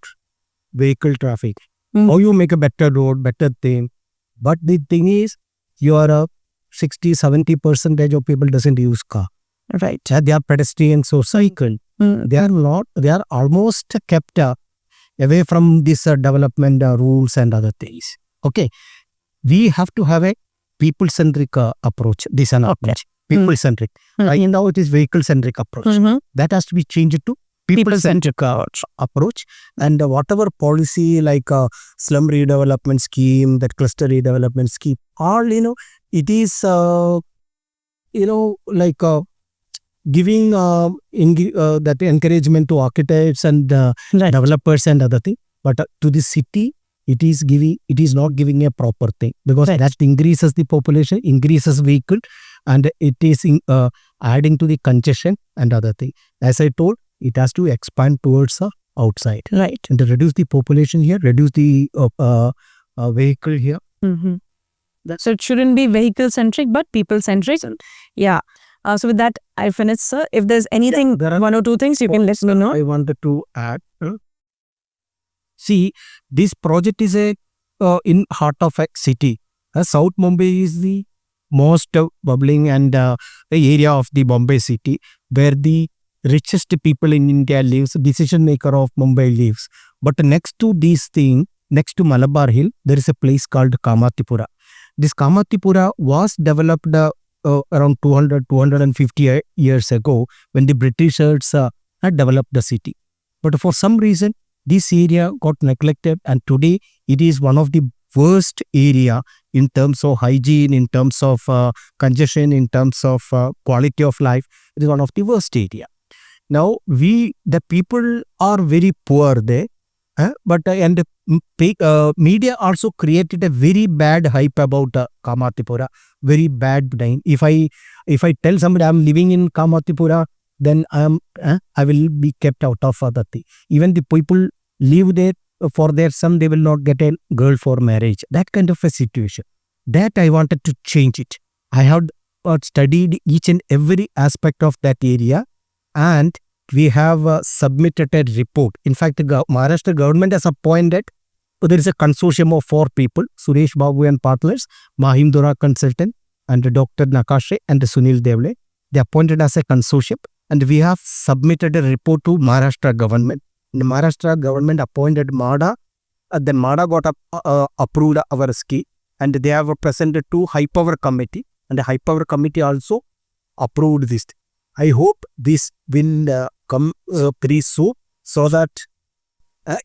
vehicle traffic. How you make a better road, better thing. But the thing is, your 60-70% of people doesn't use car. Right. They are pedestrians or cycle. They are not. They are almost kept away from this development rules and other things. Okay, we have to have a people-centric approach. This an approach. People-centric. Right now, it is vehicle-centric approach. That has to be changed to people-centric approach. And whatever policy like slum redevelopment scheme, that cluster redevelopment scheme, all it is like giving that encouragement to architects and developers and other thing. But to the city, it is not giving a proper thing, because that increases the population, increases vehicle, and it is adding to the congestion and other thing. As I told, it has to expand towards outside. Right. And to reduce the population here, reduce the vehicle here. Mm-hmm. So it shouldn't be vehicle centric, but people centric. Yeah. So with that, I finished, sir. If there's anything, one or two things you can let me know. I wanted to add. See, this project is in heart of a city. South Mumbai is the most bubbling and area of the Bombay city, where the richest people in India lives, decision maker of Mumbai lives. But next to this thing, next to Malabar Hill, there is a place called Kamatipura. This Kamatipura was developed around 250 years ago, when the Britishers had developed the city. But for some reason, this area got neglected, and today it is one of the worst area in terms of hygiene, in terms of congestion, in terms of quality of life. It is one of the worst area. Now, the people are very poor there, but media also created a very bad hype about Kamatipura, very bad name. If I tell somebody I am living in Kamatipura, then I will be kept out of other thing. Even the people live there for their son, they will not get a girl for marriage. That kind of a situation. That I wanted to change it. I had studied each and every aspect of that area, and we have submitted a report. In fact, the Maharashtra government has appointed, there is a consortium of 4 people, Suresh Babu and Partners, Mahindra Consultant, and Dr. Nakashe and Sunil Devle. They appointed as a consortium, and we have submitted a report to Maharashtra government. The Maharashtra government appointed MADA. Then MADA got approved our scheme, and they have presented to High Power Committee, and the High Power Committee also approved this. I hope this will come pretty soon, so that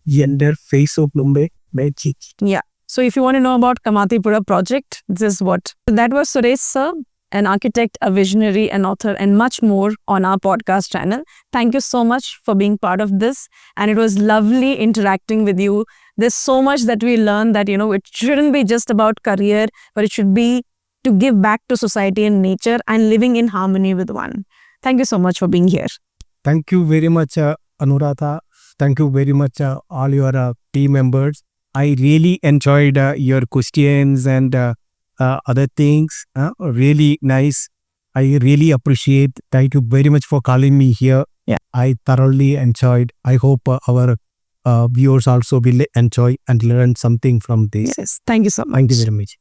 gender face of Mumbai may change. Yeah. So if you want to know about Kamatipura project, this is what. That was Suresh sir, an architect, a visionary, an author, and much more on our podcast channel. Thank you so much for being part of this. And it was lovely interacting with you. There's so much that we learned that, it shouldn't be just about career, but it should be to give back to society and nature and living in harmony with one. Thank you so much for being here. Thank you very much, Anuradha. Thank you very much, all your team members. I really enjoyed your questions and other things. Really nice. I really appreciate. Thank you very much for calling me here. Yeah. I thoroughly enjoyed. I hope our viewers also will enjoy and learn something from this. Yes. Thank you so much. Thank you very much.